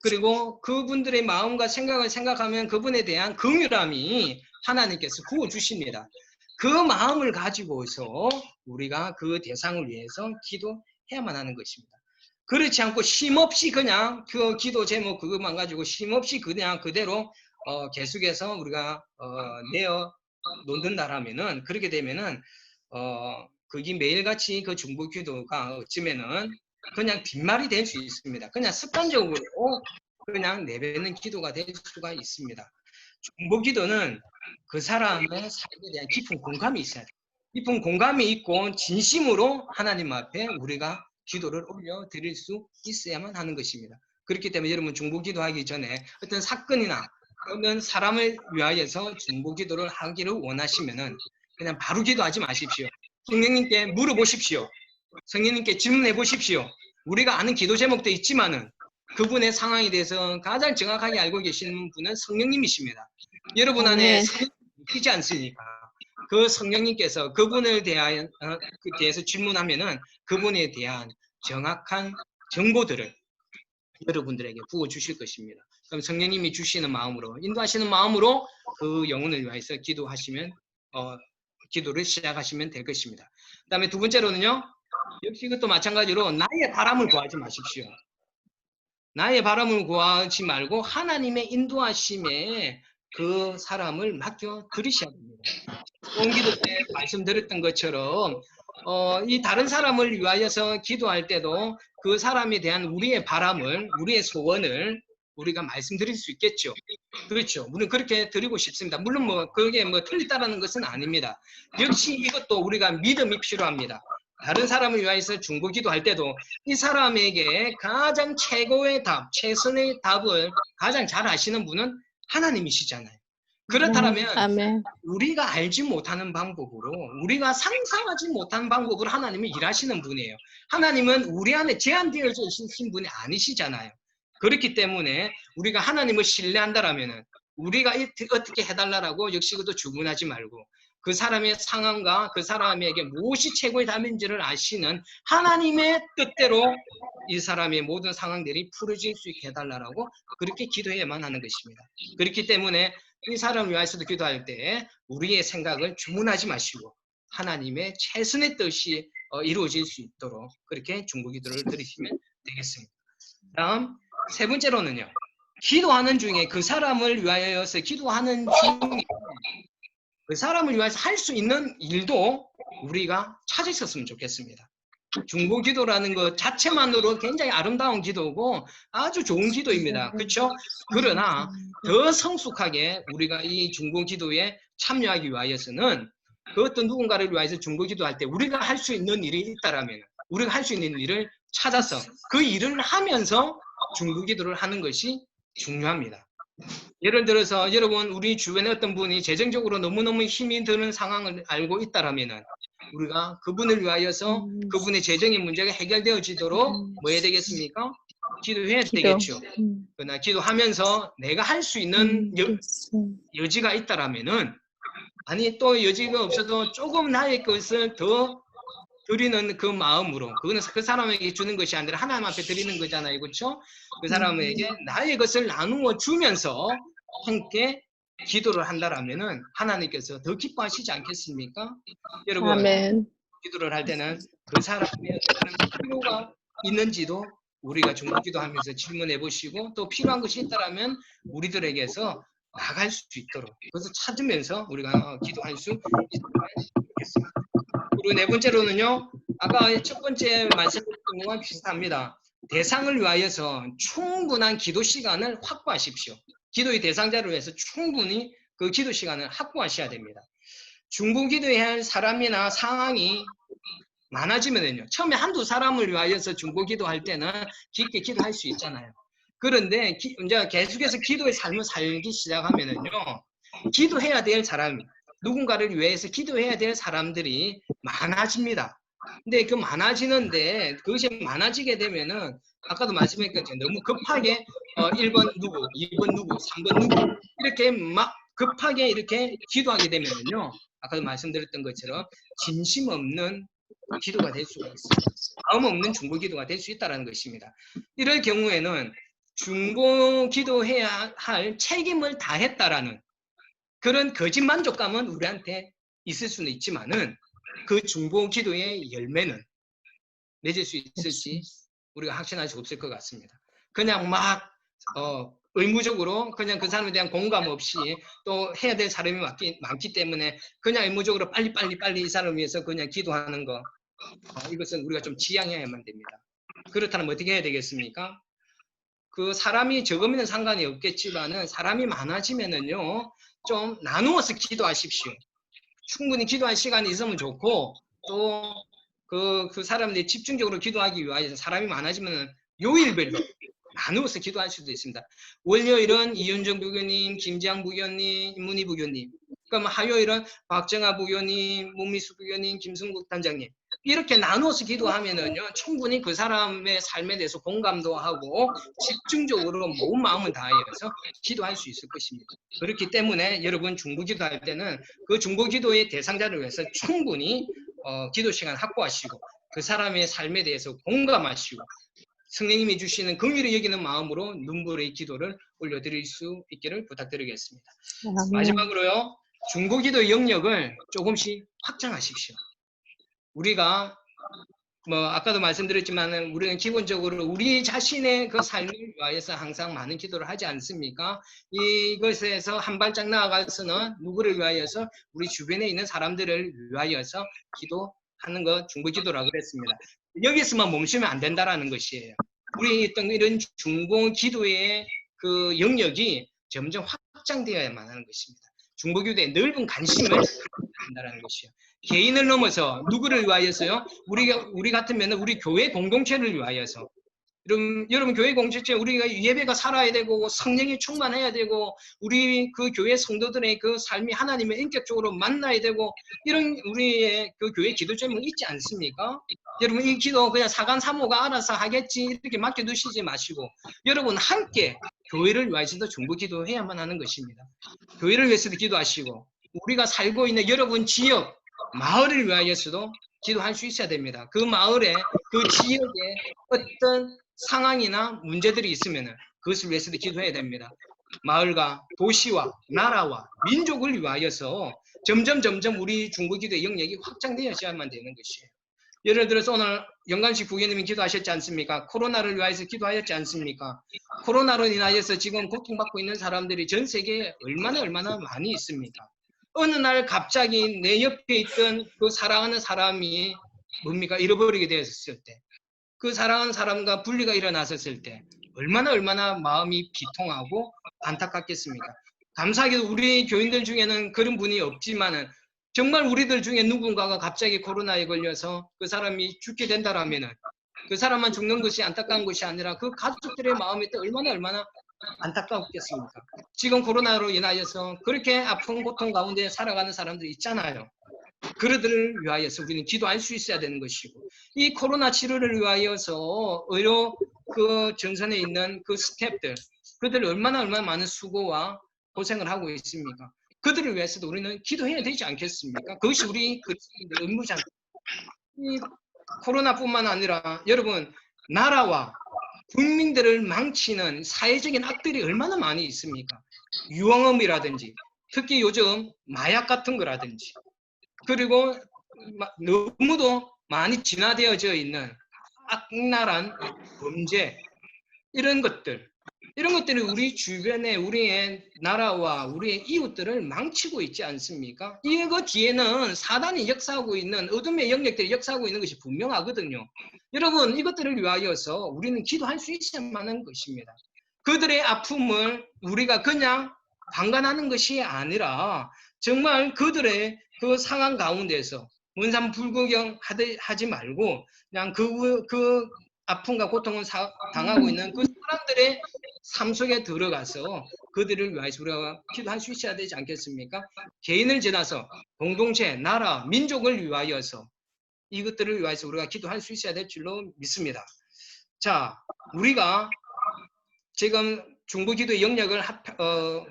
그리고 그분들의 마음과 생각을 생각하면 그분에 대한 긍휼함이 하나님께서 부어주십니다. 그 마음을 가지고서 우리가 그 대상을 위해서 기도해야만 하는 것입니다. 그렇지 않고 쉼없이 그냥 그 기도 제목 그것만 가지고 쉼없이 그냥 그대로 계속해서 우리가 내어 놓는다라면은 그렇게 되면은 그게 매일같이 그 중보 기도가 어쩌면은 그냥 빈말이 될 수 있습니다. 그냥 습관적으로 그냥 내뱉는 기도가 될 수가 있습니다. 중보 기도는 그 사람의 삶에 대한 깊은 공감이 있어야 돼요. 깊은 공감이 있고 진심으로 하나님 앞에 우리가 기도를 올려드릴 수 있어야만 하는 것입니다. 그렇기 때문에 여러분 중보 기도하기 전에 어떤 사건이나 어떤 사람을 위하여서 중보 기도를 하기를 원하시면은 그냥 바로 기도하지 마십시오. 성령님께 물어보십시오. 성령님께 질문해 보십시오. 우리가 아는 기도 제목도 있지만은 그분의 상황에 대해서 가장 정확하게 알고 계시는 분은 성령님이십니다. 여러분 안에 아멘. 성령이 있지 않습니까? 그 성령님께서 그분을 대해서 질문하면은 그분에 대한 정확한 정보들을 여러분들에게 부어주실 것입니다. 그럼 성령님이 주시는 마음으로, 인도하시는 마음으로 그 영혼을 위해서 기도하시면, 기도를 시작하시면 될 것입니다. 그 다음에 두 번째로는요, 역시 이것도 마찬가지로 나의 바람을 구하지 마십시오. 나의 바람을 구하지 말고 하나님의 인도하심에 그 사람을 맡겨 드리셔야 됩니다. 기도 때 말씀드렸던 것처럼 이 다른 사람을 위하여서 기도할 때도 그 사람에 대한 우리의 바람을, 우리의 소원을 우리가 말씀드릴 수 있겠죠. 그렇죠. 물론 그렇게 드리고 싶습니다. 물론 뭐 그게 뭐 틀리다라는 것은 아닙니다. 역시 이것도 우리가 믿음이 필요합니다. 다른 사람을 위하여서 중보기도 할 때도 이 사람에게 가장 최고의 답, 최선의 답을 가장 잘 아시는 분은 하나님이시잖아요. 그렇다면 아멘. 우리가 알지 못하는 방법으로, 우리가 상상하지 못한 방법으로 하나님은 일하시는 분이에요. 하나님은 우리 안에 제한되어져 있으신 분이 아니시잖아요. 그렇기 때문에 우리가 하나님을 신뢰한다라면 우리가 어떻게 해달라고 역시 그것도 주문하지 말고 그 사람의 상황과 그 사람에게 무엇이 최고의 답인지를 아시는 하나님의 뜻대로 이 사람의 모든 상황들이 풀어질 수 있게 해달라고 그렇게 기도해야만 하는 것입니다. 그렇기 때문에 이 사람을 위해서도 기도할 때 우리의 생각을 주문하지 마시고 하나님의 최선의 뜻이 이루어질 수 있도록 그렇게 중보기도를 드리시면 되겠습니다. 다음 세 번째로는요. 기도하는 중에 그 사람을 위하여서 기도하는 중에 그 사람을 위해서 할 수 있는 일도 우리가 찾으셨으면 좋겠습니다. 중보기도라는 것 자체만으로 굉장히 아름다운 기도고 아주 좋은 기도입니다. 그렇죠? 그러나 더 성숙하게 우리가 이 중보기도에 참여하기 위해서는 그 어떤 누군가를 위해서 중보기도할 때 우리가 할 수 있는 일이 있다라면 우리가 할 수 있는 일을 찾아서 그 일을 하면서 중보기도를 하는 것이 중요합니다. 예를 들어서 여러분 우리 주변에 어떤 분이 재정적으로 너무너무 힘이 드는 상황을 알고 있다라면 우리가 그분을 위하여서 그분의 재정의 문제가 해결되어지도록 뭐 해야 되겠습니까? 기도해야 되겠죠. 그러나 기도하면서 내가 할 수 있는 여지가 있다라면은 아니 또 여지가 없어도 조금 나의 것을 더 드리는 그 마음으로 그거는 그 사람에게 주는 것이 아니라 하나님 앞에 드리는 거잖아요. 그렇죠? 그 사람에게 나의 것을 나누어 주면서 함께 기도를 한다라면은 하나님께서 더 기뻐하시지 않겠습니까? 여러분 아멘. 기도를 할 때는 그 사람의 어떤 필요가 있는지도 우리가 중보기도하면서 질문해 보시고 또 필요한 것이 있다라면 우리들에게서 나갈 수 있도록 그것을 찾으면서 우리가 기도할 수 있도록 하겠습니다. 그리고 네 번째로는요. 아까 첫 번째 말씀드렸던 것과 비슷합니다. 대상을 위하여서 충분한 기도 시간을 확보하십시오. 기도의 대상자를 위해서 충분히 그 기도 시간을 확보하셔야 됩니다. 중보기도해야 할 사람이나 상황이 많아지면요. 처음에 한두 사람을 위하여서 중보기도할 때는 깊게 기도할 수 있잖아요. 그런데 이제 계속해서 기도의 삶을 살기 시작하면은요. 기도해야 될 사람, 누군가를 위해서 기도해야 될 사람들이 많아집니다. 근데 그 많아지는데 그것이 많아지게 되면은 아까도 말씀했던 것처럼 너무 급하게 1번 누구, 2번 누구, 3번 누구 이렇게 막 급하게 이렇게 기도하게 되면은요. 아까도 말씀드렸던 것처럼 진심 없는 기도가 될 수가 있습니다. 마음 없는 중보 기도가 될 수 있다는 것입니다. 이럴 경우에는 중보 기도해야 할 책임을 다했다라는 그런 거짓 만족감은 우리한테 있을 수는 있지만은 그 중보 기도의 열매는 맺을 수 있을지 우리가 확신할 수 없을 것 같습니다. 그냥 막 의무적으로 그냥 그 사람에 대한 공감 없이 또 해야 될 사람이 많기 때문에 그냥 의무적으로 빨리 이 사람을 위해서 그냥 기도하는 거 이것은 우리가 좀 지양해야만 됩니다. 그렇다면 어떻게 해야 되겠습니까? 그 사람이 적으면 상관이 없겠지만은 사람이 많아지면은요 좀 나누어서 기도하십시오. 충분히 기도할 시간이 있으면 좋고 또 그 사람들이 집중적으로 기도하기 위해서 사람이 많아지면 요일별로 나누어서 기도할 수도 있습니다. 월요일은 이윤정 부교님, 김지양 부교님, 임문희 부교님, 그럼 화요일은 박정아 부교님, 문미수 부교님, 김승국 단장님 이렇게 나눠서 기도하면은요 충분히 그 사람의 삶에 대해서 공감도 하고 집중적으로 온 마음을 다해서 기도할 수 있을 것입니다. 그렇기 때문에 여러분 중보기도할 때는 그 중보기도의 대상자를 위해서 충분히 기도 시간 확보하시고 그 사람의 삶에 대해서 공감하시고 성령님이 주시는 긍휼히 여기는 마음으로 눈물의 기도를 올려드릴 수 있기를 부탁드리겠습니다. 마지막으로요. 중보기도의 영역을 조금씩 확장하십시오. 우리가 아까도 말씀드렸지만 우리는 기본적으로 우리 자신의 그 삶을 위하여서 항상 많은 기도를 하지 않습니까? 이것에서 한 발짝 나아가서는 누구를 위하여서 우리 주변에 있는 사람들을 위하여서 기도하는 것 중보기도라고 그랬습니다. 여기서만 멈추면 안 된다라는 것이에요. 우리 어떤 이런 중보기도의 그 영역이 점점 확장되어야만 하는 것입니다. 중보기도에 넓은 관심을 한다는 것이요. 개인을 넘어서 누구를 위하여서요? 우리 같으면 우리 교회 공동체를 위하여서. 여러분 교회 공동체 우리가 예배가 살아야 되고 성령이 충만해야 되고 우리 그 교회 성도들의 그 삶이 하나님의 인격적으로 만나야 되고 이런 우리의 그 교회 기도 제목이 있지 않습니까? 여러분 이 기도 그냥 사간사모가 알아서 하겠지 이렇게 맡겨두시지 마시고 여러분 함께 교회를 위해서도 중보기도해야만 하는 것입니다. 교회를 위해서도 기도하시고 우리가 살고 있는 여러분 지역 마을을 위하여서도 기도할 수 있어야 됩니다. 그 마을에 그 지역에 어떤 상황이나 문제들이 있으면 그것을 위해서도 기도해야 됩니다. 마을과 도시와 나라와 민족을 위하여서 점점 우리 중보기도의 영역이 확장되어야만 되는 것이에요. 예를 들어서 오늘 영감식 부교님이 기도하셨지 않습니까? 코로나를 위하여서 기도하셨지 않습니까? 코로나로 인하여서 지금 고통받고 있는 사람들이 전 세계에 얼마나 많이 있습니까? 어느 날 갑자기 내 옆에 있던 그 사랑하는 사람이 뭡니까? 잃어버리게 되었을 때 그 사랑하는 사람과 분리가 일어났었을 때 얼마나 마음이 비통하고 안타깝겠습니까? 감사하게도 우리 교인들 중에는 그런 분이 없지만은 정말 우리들 중에 누군가가 갑자기 코로나에 걸려서 그 사람이 죽게 된다라면은 그 사람만 죽는 것이 안타까운 것이 아니라 그 가족들의 마음이 또 얼마나 안타깝겠습니까? 지금 코로나로 인하여서 그렇게 아픈 고통 가운데 살아가는 사람들이 있잖아요. 그들을 위하여서 우리는 기도할 수 있어야 되는 것이고 이 코로나 치료를 위하여서 의료 그 전선에 있는 그 스태프들 그들 얼마나 많은 수고와 고생을 하고 있습니까? 그들을 위해서도 우리는 기도해야 되지 않겠습니까? 그것이 우리 그리스도인의 의무잖아요. 이 코로나뿐만 아니라 여러분 나라와 국민들을 망치는 사회적인 악들이 얼마나 많이 있습니까? 유흥업이라든지 특히 요즘 마약 같은 거라든지 그리고 너무도 많이 진화되어져 있는 악랄한 범죄 이런 것들이 우리 주변에 우리의 나라와 우리의 이웃들을 망치고 있지 않습니까? 이거 뒤에는 사단이 역사하고 있는 어둠의 영역들이 역사하고 있는 것이 분명하거든요. 여러분 이것들을 위하여서 우리는 기도할 수 있어야만 하는 것입니다. 그들의 아픔을 우리가 그냥 방관하는 것이 아니라 정말 그들의 그 상황 가운데서 문산 불구경 하지 말고 그냥 그 아픔과 고통을 당하고 있는 그 사람들의 삶 속에 들어가서 그들을 위해서 우리가 기도할 수 있어야 되지 않겠습니까? 개인을 지나서 공동체, 나라, 민족을 위하여서 이것들을 위해서 우리가 기도할 수 있어야 될 줄로 믿습니다. 자, 우리가 지금 중보기도의 영역을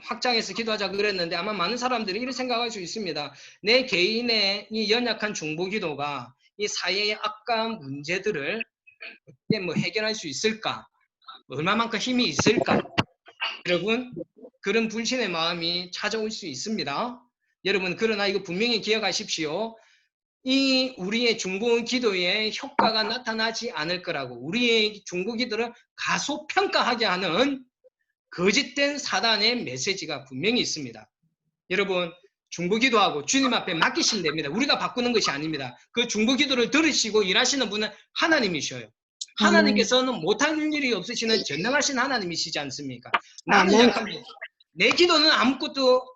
확장해서 기도하자 그랬는데 아마 많은 사람들이 이렇게 생각할 수 있습니다. 내 개인의 이 연약한 중보기도가 이 사회의 악한 문제들을 어떻게 해결할 수 있을까? 얼마만큼 힘이 있을까? 여러분 그런 불신의 마음이 찾아올 수 있습니다. 여러분 그러나 이거 분명히 기억하십시오. 이 우리의 중보기도의 효과가 나타나지 않을 거라고 우리의 중보기도를 가소평가하게 하는 거짓된 사단의 메시지가 분명히 있습니다. 여러분 중보기도하고 주님 앞에 맡기시면 됩니다. 우리가 바꾸는 것이 아닙니다. 그 중보기도를 들으시고 일하시는 분은 하나님이셔요. 하나님께서는 못할 일이 없으시는 전능하신 하나님이시지 않습니까? 나는 약합니다. 내 기도는 아무것도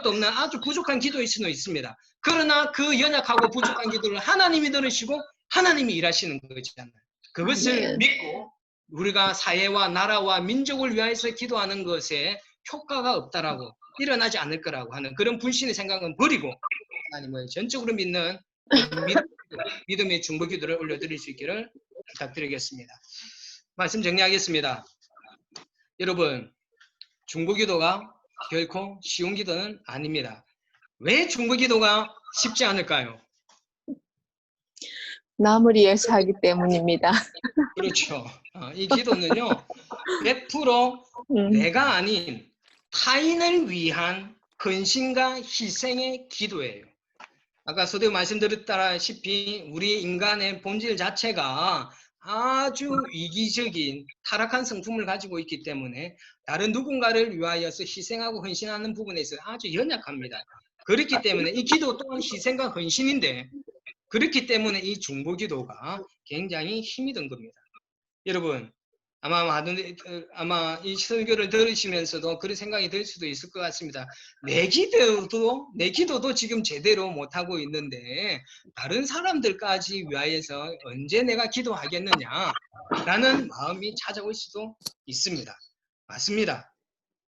없는 아주 부족한 기도일 수는 있습니다. 그러나 그 연약하고 부족한 기도를 하나님이 들으시고 하나님이 일하시는 거잖아요. 그것을 믿고 우리가 사회와 나라와 민족을 위해서 기도하는 것에 효과가 없다라고 일어나지 않을 거라고 하는 그런 불신의 생각은 버리고 하나님을 전적으로 믿는 믿음의 중보 기도를 올려드릴 수 있기를 부탁드리겠습니다. 말씀 정리하겠습니다. 여러분, 중보 기도가 결코 쉬운 기도는 아닙니다. 왜 중보 기도가 쉽지 않을까요? 남을 위해서 하기 때문입니다. 그렇죠. 이 기도는요, 100% 내가 아닌 타인을 위한 헌신과 희생의 기도예요. 아까 서두에 말씀드렸다시피 우리 인간의 본질 자체가 아주 이기적인 타락한 성품을 가지고 있기 때문에 다른 누군가를 위하여서 희생하고 헌신하는 부분에 있어서 아주 연약합니다. 그렇기 때문에 이 기도 또한 희생과 헌신인데 그렇기 때문에 이 중보 기도가 굉장히 힘이 든 겁니다. 여러분, 아마 이 설교를 들으시면서도 그런 생각이 들 수도 있을 것 같습니다. 내 기도도 지금 제대로 못하고 있는데 다른 사람들까지 위하여서 언제 내가 기도하겠느냐라는 마음이 찾아올 수도 있습니다. 맞습니다.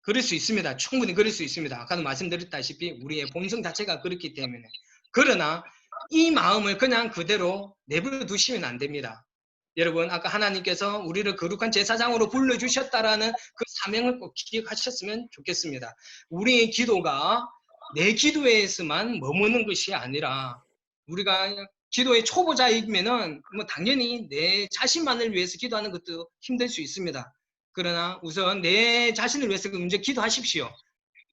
그럴 수 있습니다. 충분히 그럴 수 있습니다. 아까도 말씀드렸다시피 우리의 본성 자체가 그렇기 때문에. 그러나 이 마음을 그냥 그대로 내버려 두시면 안 됩니다. 여러분, 아까 하나님께서 우리를 거룩한 제사장으로 불러주셨다라는 그 사명을 꼭 기억하셨으면 좋겠습니다. 우리의 기도가 내 기도에서만 머무는 것이 아니라 우리가 기도의 초보자이면은 뭐 당연히 내 자신만을 위해서 기도하는 것도 힘들 수 있습니다. 그러나 우선 내 자신을 위해서 먼저 기도하십시오.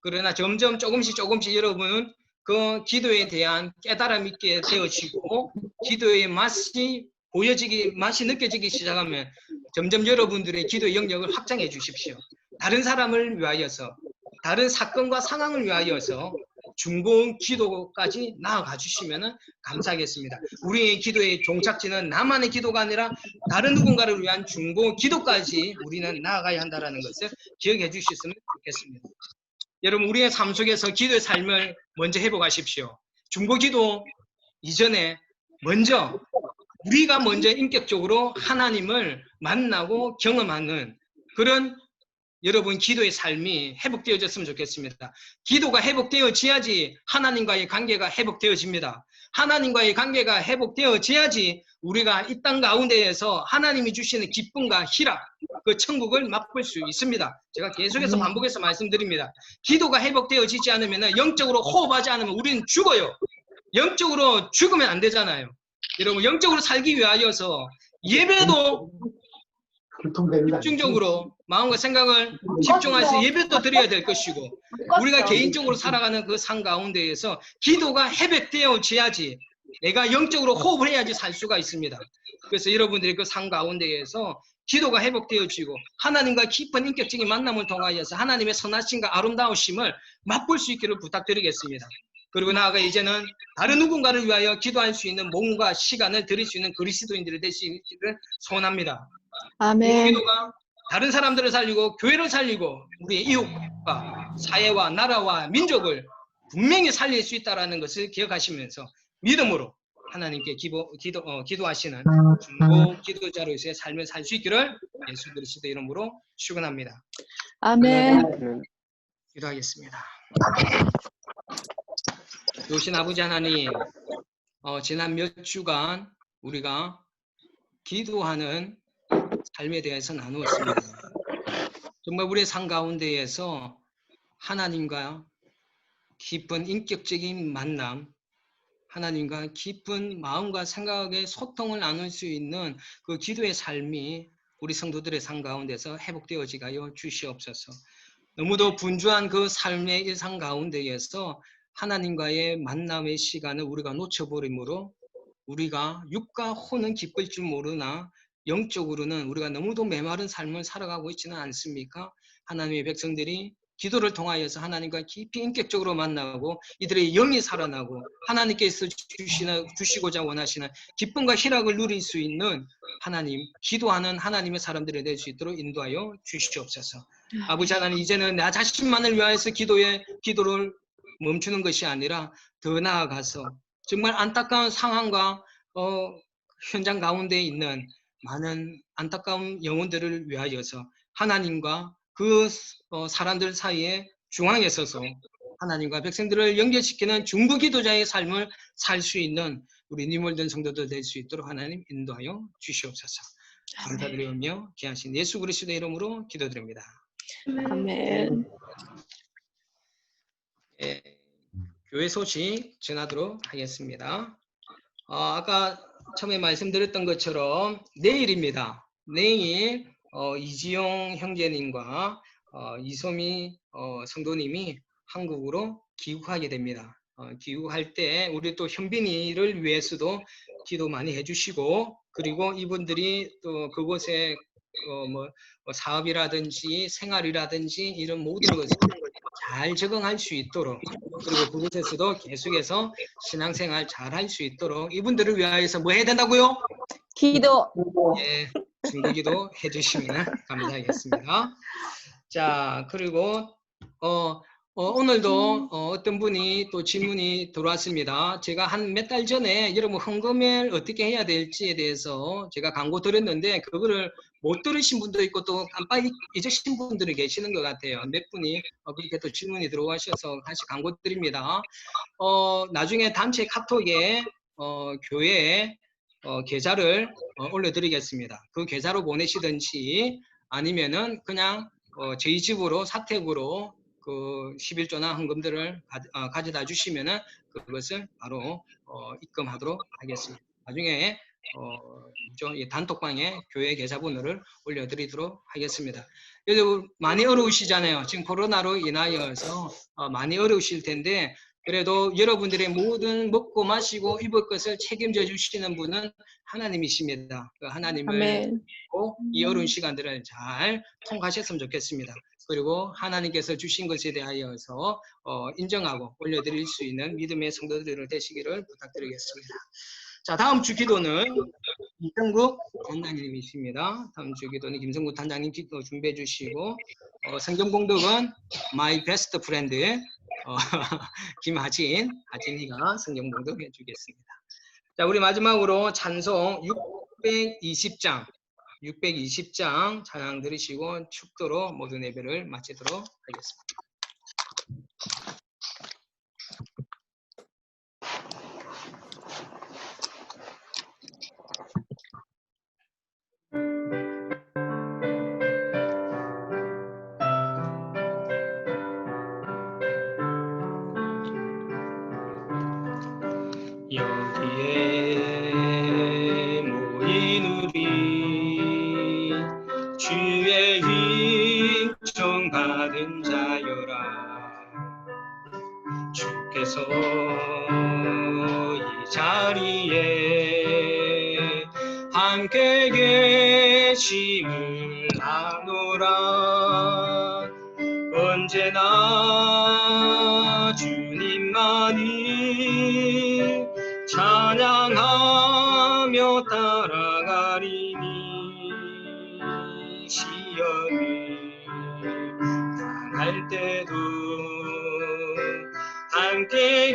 그러나 점점 조금씩 여러분 그 기도에 대한 깨달음이 있게 되어지고 기도의 맛이 느껴지기 시작하면 점점 여러분들의 기도의 영역을 확장해 주십시오. 다른 사람을 위하여서, 다른 사건과 상황을 위하여서 중보 기도까지 나아가 주시면 감사하겠습니다. 우리의 기도의 종착지는 나만의 기도가 아니라 다른 누군가를 위한 중보 기도까지 우리는 나아가야 한다는 것을 기억해 주셨으면 좋겠습니다. 여러분, 우리의 삶 속에서 기도의 삶을 먼저 회복하십시오. 중보 기도 이전에 우리가 먼저 인격적으로 하나님을 만나고 경험하는 그런 여러분 기도의 삶이 회복되어졌으면 좋겠습니다. 기도가 회복되어져야지 하나님과의 관계가 회복되어집니다. 하나님과의 관계가 회복되어져야지 우리가 이 땅 가운데에서 하나님이 주시는 기쁨과 희락, 그 천국을 맛볼 수 있습니다. 제가 계속해서 반복해서 말씀드립니다. 기도가 회복되어지지 않으면 영적으로 호흡하지 않으면 우리는 죽어요. 영적으로 죽으면 안 되잖아요. 여러분, 영적으로 살기 위하여서 예배도 집중적으로 마음과 생각을 집중해서 예배도 드려야 될 것이고 우리가 개인적으로 살아가는 그 삶 가운데에서 기도가 회복되어져야지 내가 영적으로 호흡을 해야지 살 수가 있습니다. 그래서 여러분들이 그 삶 가운데에서 기도가 회복되어지고 하나님과 깊은 인격적인 만남을 통하여서 하나님의 선하심과 아름다우심을 맛볼 수 있기를 부탁드리겠습니다. 그리고 나아가 이제는 다른 누군가를 위하여 기도할 수 있는 몸과 시간을 드릴 수 있는 그리스도인들이 되시기를 소원합니다. 아멘. 기도가 다른 사람들을 살리고 교회를 살리고 우리의 이웃과 사회와 나라와 민족을 분명히 살릴 수 있다는 것을 기억하시면서 믿음으로 하나님께 기도하시는 중보 기도자로서의 삶을 살 수 있기를 예수 그리스도의 이름으로 축원합니다. 아멘. 기도하겠습니다. 좋으신 아버지 하나님, 지난 몇 주간 우리가 기도하는 삶에 대해서 나누었습니다. 정말 우리의 삶 가운데에서 하나님과 깊은 인격적인 만남, 하나님과 깊은 마음과 생각의 소통을 나눌 수 있는 그 기도의 삶이 우리 성도들의 삶 가운데서 회복되어지게 하여 주시옵소서. 너무도 분주한 그 삶의 일상 가운데에서 하나님과의 만남의 시간을 우리가 놓쳐버리므로 우리가 육과 혼은 기쁠 줄 모르나 영적으로는 우리가 너무도 메마른 삶을 살아가고 있지는 않습니까? 하나님의 백성들이 기도를 통하여서 하나님과 깊이 인격적으로 만나고 이들의 영이 살아나고 하나님께서 주시고자 원하시는 기쁨과 희락을 누릴 수 있는 하나님, 기도하는 하나님의 사람들이 될 수 있도록 인도하여 주시옵소서. 아버지 하나님, 이제는 나 자신만을 위하여서 기도를 멈추는 것이 아니라 더 나아가서 정말 안타까운 상황과 현장 가운데 있는 많은 안타까운 영혼들을 위하여서 하나님과 그 사람들 사이에 중앙에 서서 하나님과 백성들을 연결시키는 중보 기도자의 삶을 살 수 있는 우리 니몰된 성도들 될 수 있도록 하나님 인도하여 주시옵소서. 감사드리며 귀하신 예수 그리스도의 이름으로 기도드립니다. 아멘. 예, 교회 소식 전하도록 하겠습니다. 아까 처음에 말씀드렸던 것처럼 내일입니다. 내일 이지용 형제님과 이소미 성도님이 한국으로 귀국하게 됩니다. 귀국할 때 우리 또 현빈이를 위해서도 기도 많이 해주시고, 그리고 이분들이 또 그곳에 사업이라든지 생활이라든지 이런 모든 것을 잘 적응할 수 있도록, 그리고 그곳에서도 계속해서 신앙생활 잘 할 수 있도록 이분들을 위하여서 뭐 해야 된다고요? 기도. 예, 중보기도 해주시면 감사하겠습니다. 자, 그리고 오늘도 어떤 분이 또 질문이 들어왔습니다. 제가 한 몇 달 전에 여러분 헌금을 어떻게 해야 될지에 대해서 제가 광고 드렸는데 그거를 못 들으신 분도 있고 또 깜빡 잊으신 분들이 계시는 것 같아요. 몇 분이 그렇게 또 질문이 들어와셔서 다시 광고 드립니다. 나중에 단체 카톡에 교회에 계좌를 올려드리겠습니다. 그 계좌로 보내시든지 아니면은 그냥 저희 집으로 사택으로 그 11조나 헌금들을 가져다 주시면은 그것을 바로 입금하도록 하겠습니다. 나중에 이 단톡방에 교회 계좌번호를 올려드리도록 하겠습니다. 여러분 많이 어려우시잖아요. 지금 코로나로 인하여서 많이 어려우실 텐데 그래도 여러분들의 모든 먹고 마시고 입을 것을 책임져 주시는 분은 하나님이십니다. 그 하나님을 아멘. 믿고 이 어려운 시간들을 잘 통과하셨으면 좋겠습니다. 그리고 하나님께서 주신 것에 대하여서 인정하고 올려드릴 수 있는 믿음의 성도들 되시기를 부탁드리겠습니다. 자, 다음 주 기도는 김성국 단장님이십니다. 다음 주 기도는 김성국 단장님 기도 준비해 주시고 성경 공독은 My Best Friend 하진이가 성경 공독해 주겠습니다. 자, 우리 마지막으로 찬송 620장 찬양 들으시고 축도로 모든 예배를 마치도록 하겠습니다. 여기에 모인 우리 주의 은총 받은 자여라. 주께서 이 자리에 함께 계심을 아노라. 언제나 주님만이 찬양하며 따라가리니 시험이 당할 때도 함께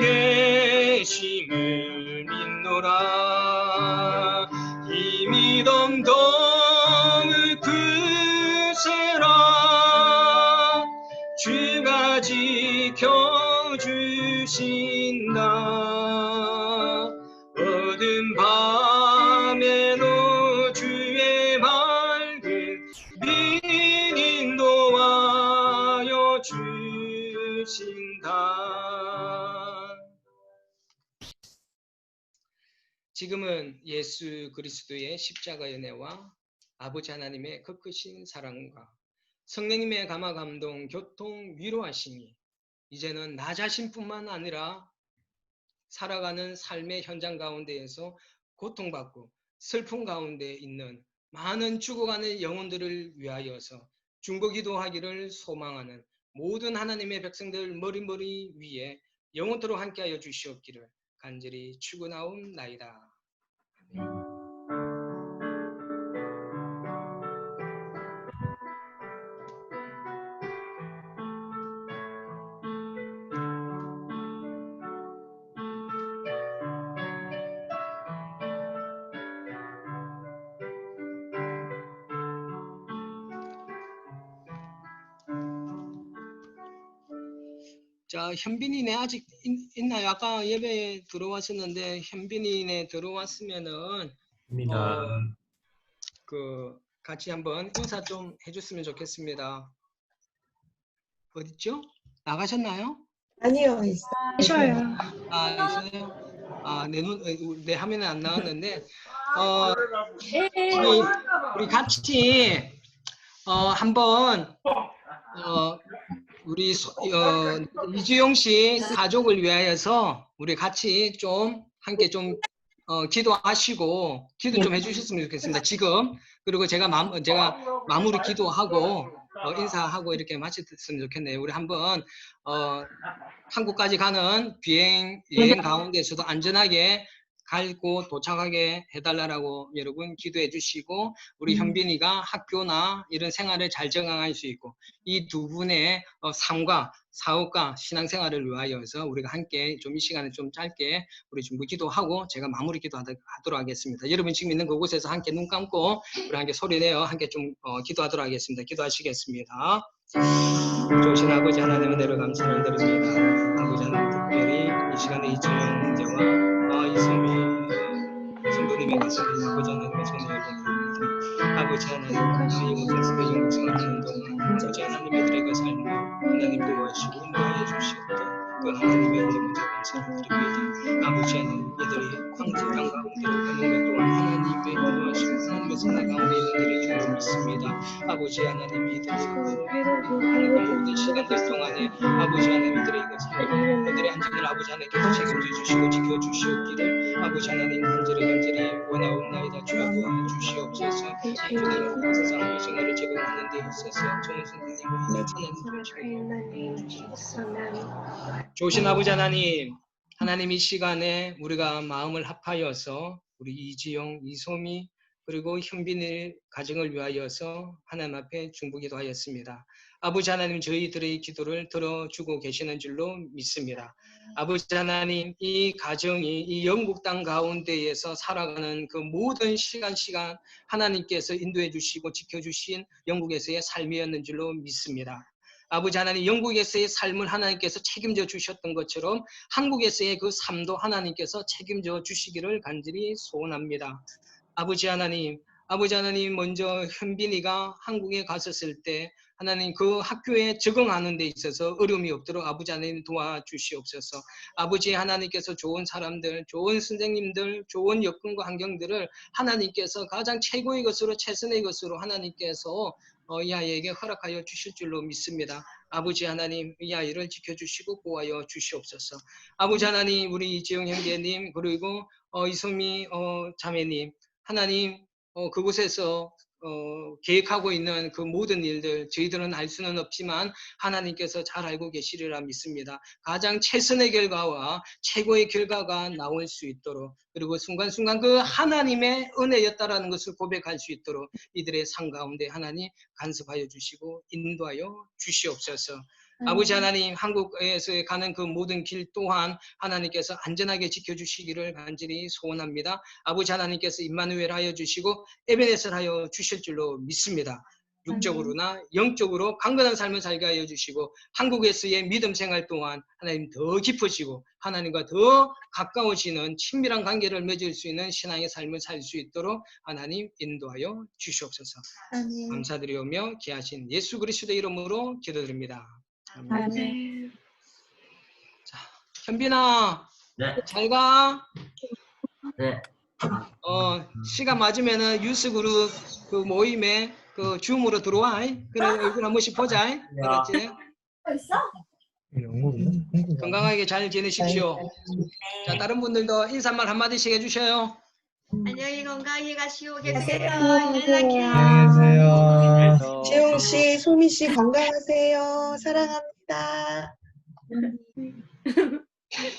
계심을 믿노라. 힘이 덤덤을 크세라. 주가 지켜주신다. 어두운 밤에도 주의 맑은 빛 인도하여 주신다. 지금은 예수 그리스도의 십자가의 은혜와 아버지 하나님의 그 크신 사랑과 성령님의 감화 감동 교통 위로하심이 이제는 나 자신뿐만 아니라 살아가는 삶의 현장 가운데에서 고통받고 슬픔 가운데 있는 많은 죽어가는 영혼들을 위하여서 중보기도하기를 소망하는 모든 하나님의 백성들 머리머리 위에 영원토록 함께하여 주시옵기를 간절히 축원하옵나이다. 자, 현빈이네 아직 있나요? 아까 예배에 들어왔었는데 현빈이네 들어왔으면은 그 같이 한번 인사 좀 해줬으면 좋겠습니다. 어딨죠? 나가셨나요? 아니요, 있어요. 아, 있어요? 아, 내 화면에 안 나왔는데, 우리 같이, 한번, 우리, 이주영 씨 가족을 위하여서 우리 같이 좀, 함께 좀, 기도하시고, 기도 좀 해주셨으면 좋겠습니다. 지금. 그리고 제가 마무리 기도하고, 인사하고 이렇게 마쳤으면 좋겠네요. 우리 한번, 한국까지 가는 여행 가운데서도 안전하게 갈고 도착하게 해달라고 여러분 기도해 주시고, 우리 현빈이가 학교나 이런 생활을 잘 적응할 수 있고, 이 두 분의 삶과 사업과 신앙생활을 위하여서 우리가 함께 좀 이 시간에 좀 짧게 우리 중보 기도하고 제가 마무리 기도하도록 하겠습니다. 여러분 지금 있는 그곳에서 함께 눈 감고 우리 함께 소리내어 함께 좀 기도하도록 하겠습니다. 기도하시겠습니다. 좋으신 아버지 하나님 은혜로 감사를 드립니다. 아버지 하나님 특별히 이 시간에 이주영 형제와 이승미 성도님의 가슴에 아버지 하나님의 손을 올려드립니다. 아버지 하나님 이곳에서 영생하는 동안 아버지 하나님 이들의 삶을 하나님 도와주시고 인도하여 주시옵고 그 하나님의 은혜 먼저 감사를 드립니다. 아버지 하나님 이들이 황제 땅 가운데로 가는 것 또한 하나님의 인도하시고 하나님의 선한 가운데 있는 일을 줄 믿습니다. 아버지 하나님 이들이 모든 시간들 동안에 아버지 하나님 이들의 이들의 안전을 아버지 하나님께서 책임져 주시고 지켜 주시옵기를 아버지 하나님 간절히 원하옵나이다. 주여 도와 주시옵소서. 주님 세상 생활을 적응하는 데 있어서 좋은 선생님과 하나님 좋으신 아버지 하나님 이 시간에 우리가 마음을 합하여서 우리 이지영, 이소미 그리고 현빈의 가정을 위하여서 하나님 앞에 중보기도 하였습니다. 아버지 하나님 저희들의 기도를 들어주고 계시는 줄로 믿습니다. 아버지 하나님 이 가정이 이 영국 땅 가운데에서 살아가는 그 모든 시간 하나님께서 인도해 주시고 지켜주신 영국에서의 삶이었는 줄로 믿습니다. 아버지 하나님 영국에서의 삶을 하나님께서 책임져 주셨던 것처럼 한국에서의 그 삶도 하나님께서 책임져 주시기를 간절히 소원합니다. 아버지 하나님 먼저 현빈이가 한국에 갔었을 때 하나님 그 학교에 적응하는 데 있어서 어려움이 없도록 아버지 하나님 도와주시옵소서. 아버지 하나님께서 좋은 사람들, 좋은 선생님들, 좋은 여건과 환경들을 하나님께서 가장 최고의 것으로 최선의 것으로 하나님께서 이 아이에게 허락하여 주실 줄로 믿습니다. 아버지 하나님 이 아이를 지켜주시고 보호하여 주시옵소서. 아버지 하나님 우리 이지영 형제님 그리고 이소미 자매님 하나님 그곳에서 계획하고 있는 그 모든 일들 저희들은 알 수는 없지만 하나님께서 잘 알고 계시리라 믿습니다. 가장 최선의 결과와 최고의 결과가 나올 수 있도록 그리고 순간순간 그 하나님의 은혜였다라는 것을 고백할 수 있도록 이들의 삶 가운데 하나님 간섭하여 주시고 인도하여 주시옵소서. 아버지 하나님 한국에서 가는 그 모든 길 또한 하나님께서 안전하게 지켜주시기를 간절히 소원합니다. 아버지 하나님께서 임마누엘 하여 주시고 에베네셀 하여 주실 줄로 믿습니다. 육적으로나 영적으로 강건한 삶을 살게 하여 주시고 한국에서의 믿음 생활 동안 하나님 더 깊어지고 하나님과 더 가까워지는 친밀한 관계를 맺을 수 있는 신앙의 삶을 살 수 있도록 하나님 인도하여 주시옵소서. 감사드리오며 귀하신 예수 그리스도의 이름으로 기도드립니다. 아멘. 자, 현빈아, 네. 잘 가. 네. 시간 맞으면은 유스 그룹 그 모임에 그 줌으로 들어와. 그래 얼굴 한 번씩 보자. 그렇지? 건강하게 잘 지내십시오. 자, 다른 분들도 인사말 한마디씩 해주셔요. 안녕히 건강히 가시오. 안녕하세요. 연락해요. 지용 씨, 소미 씨 건강하세요. 사랑합니다.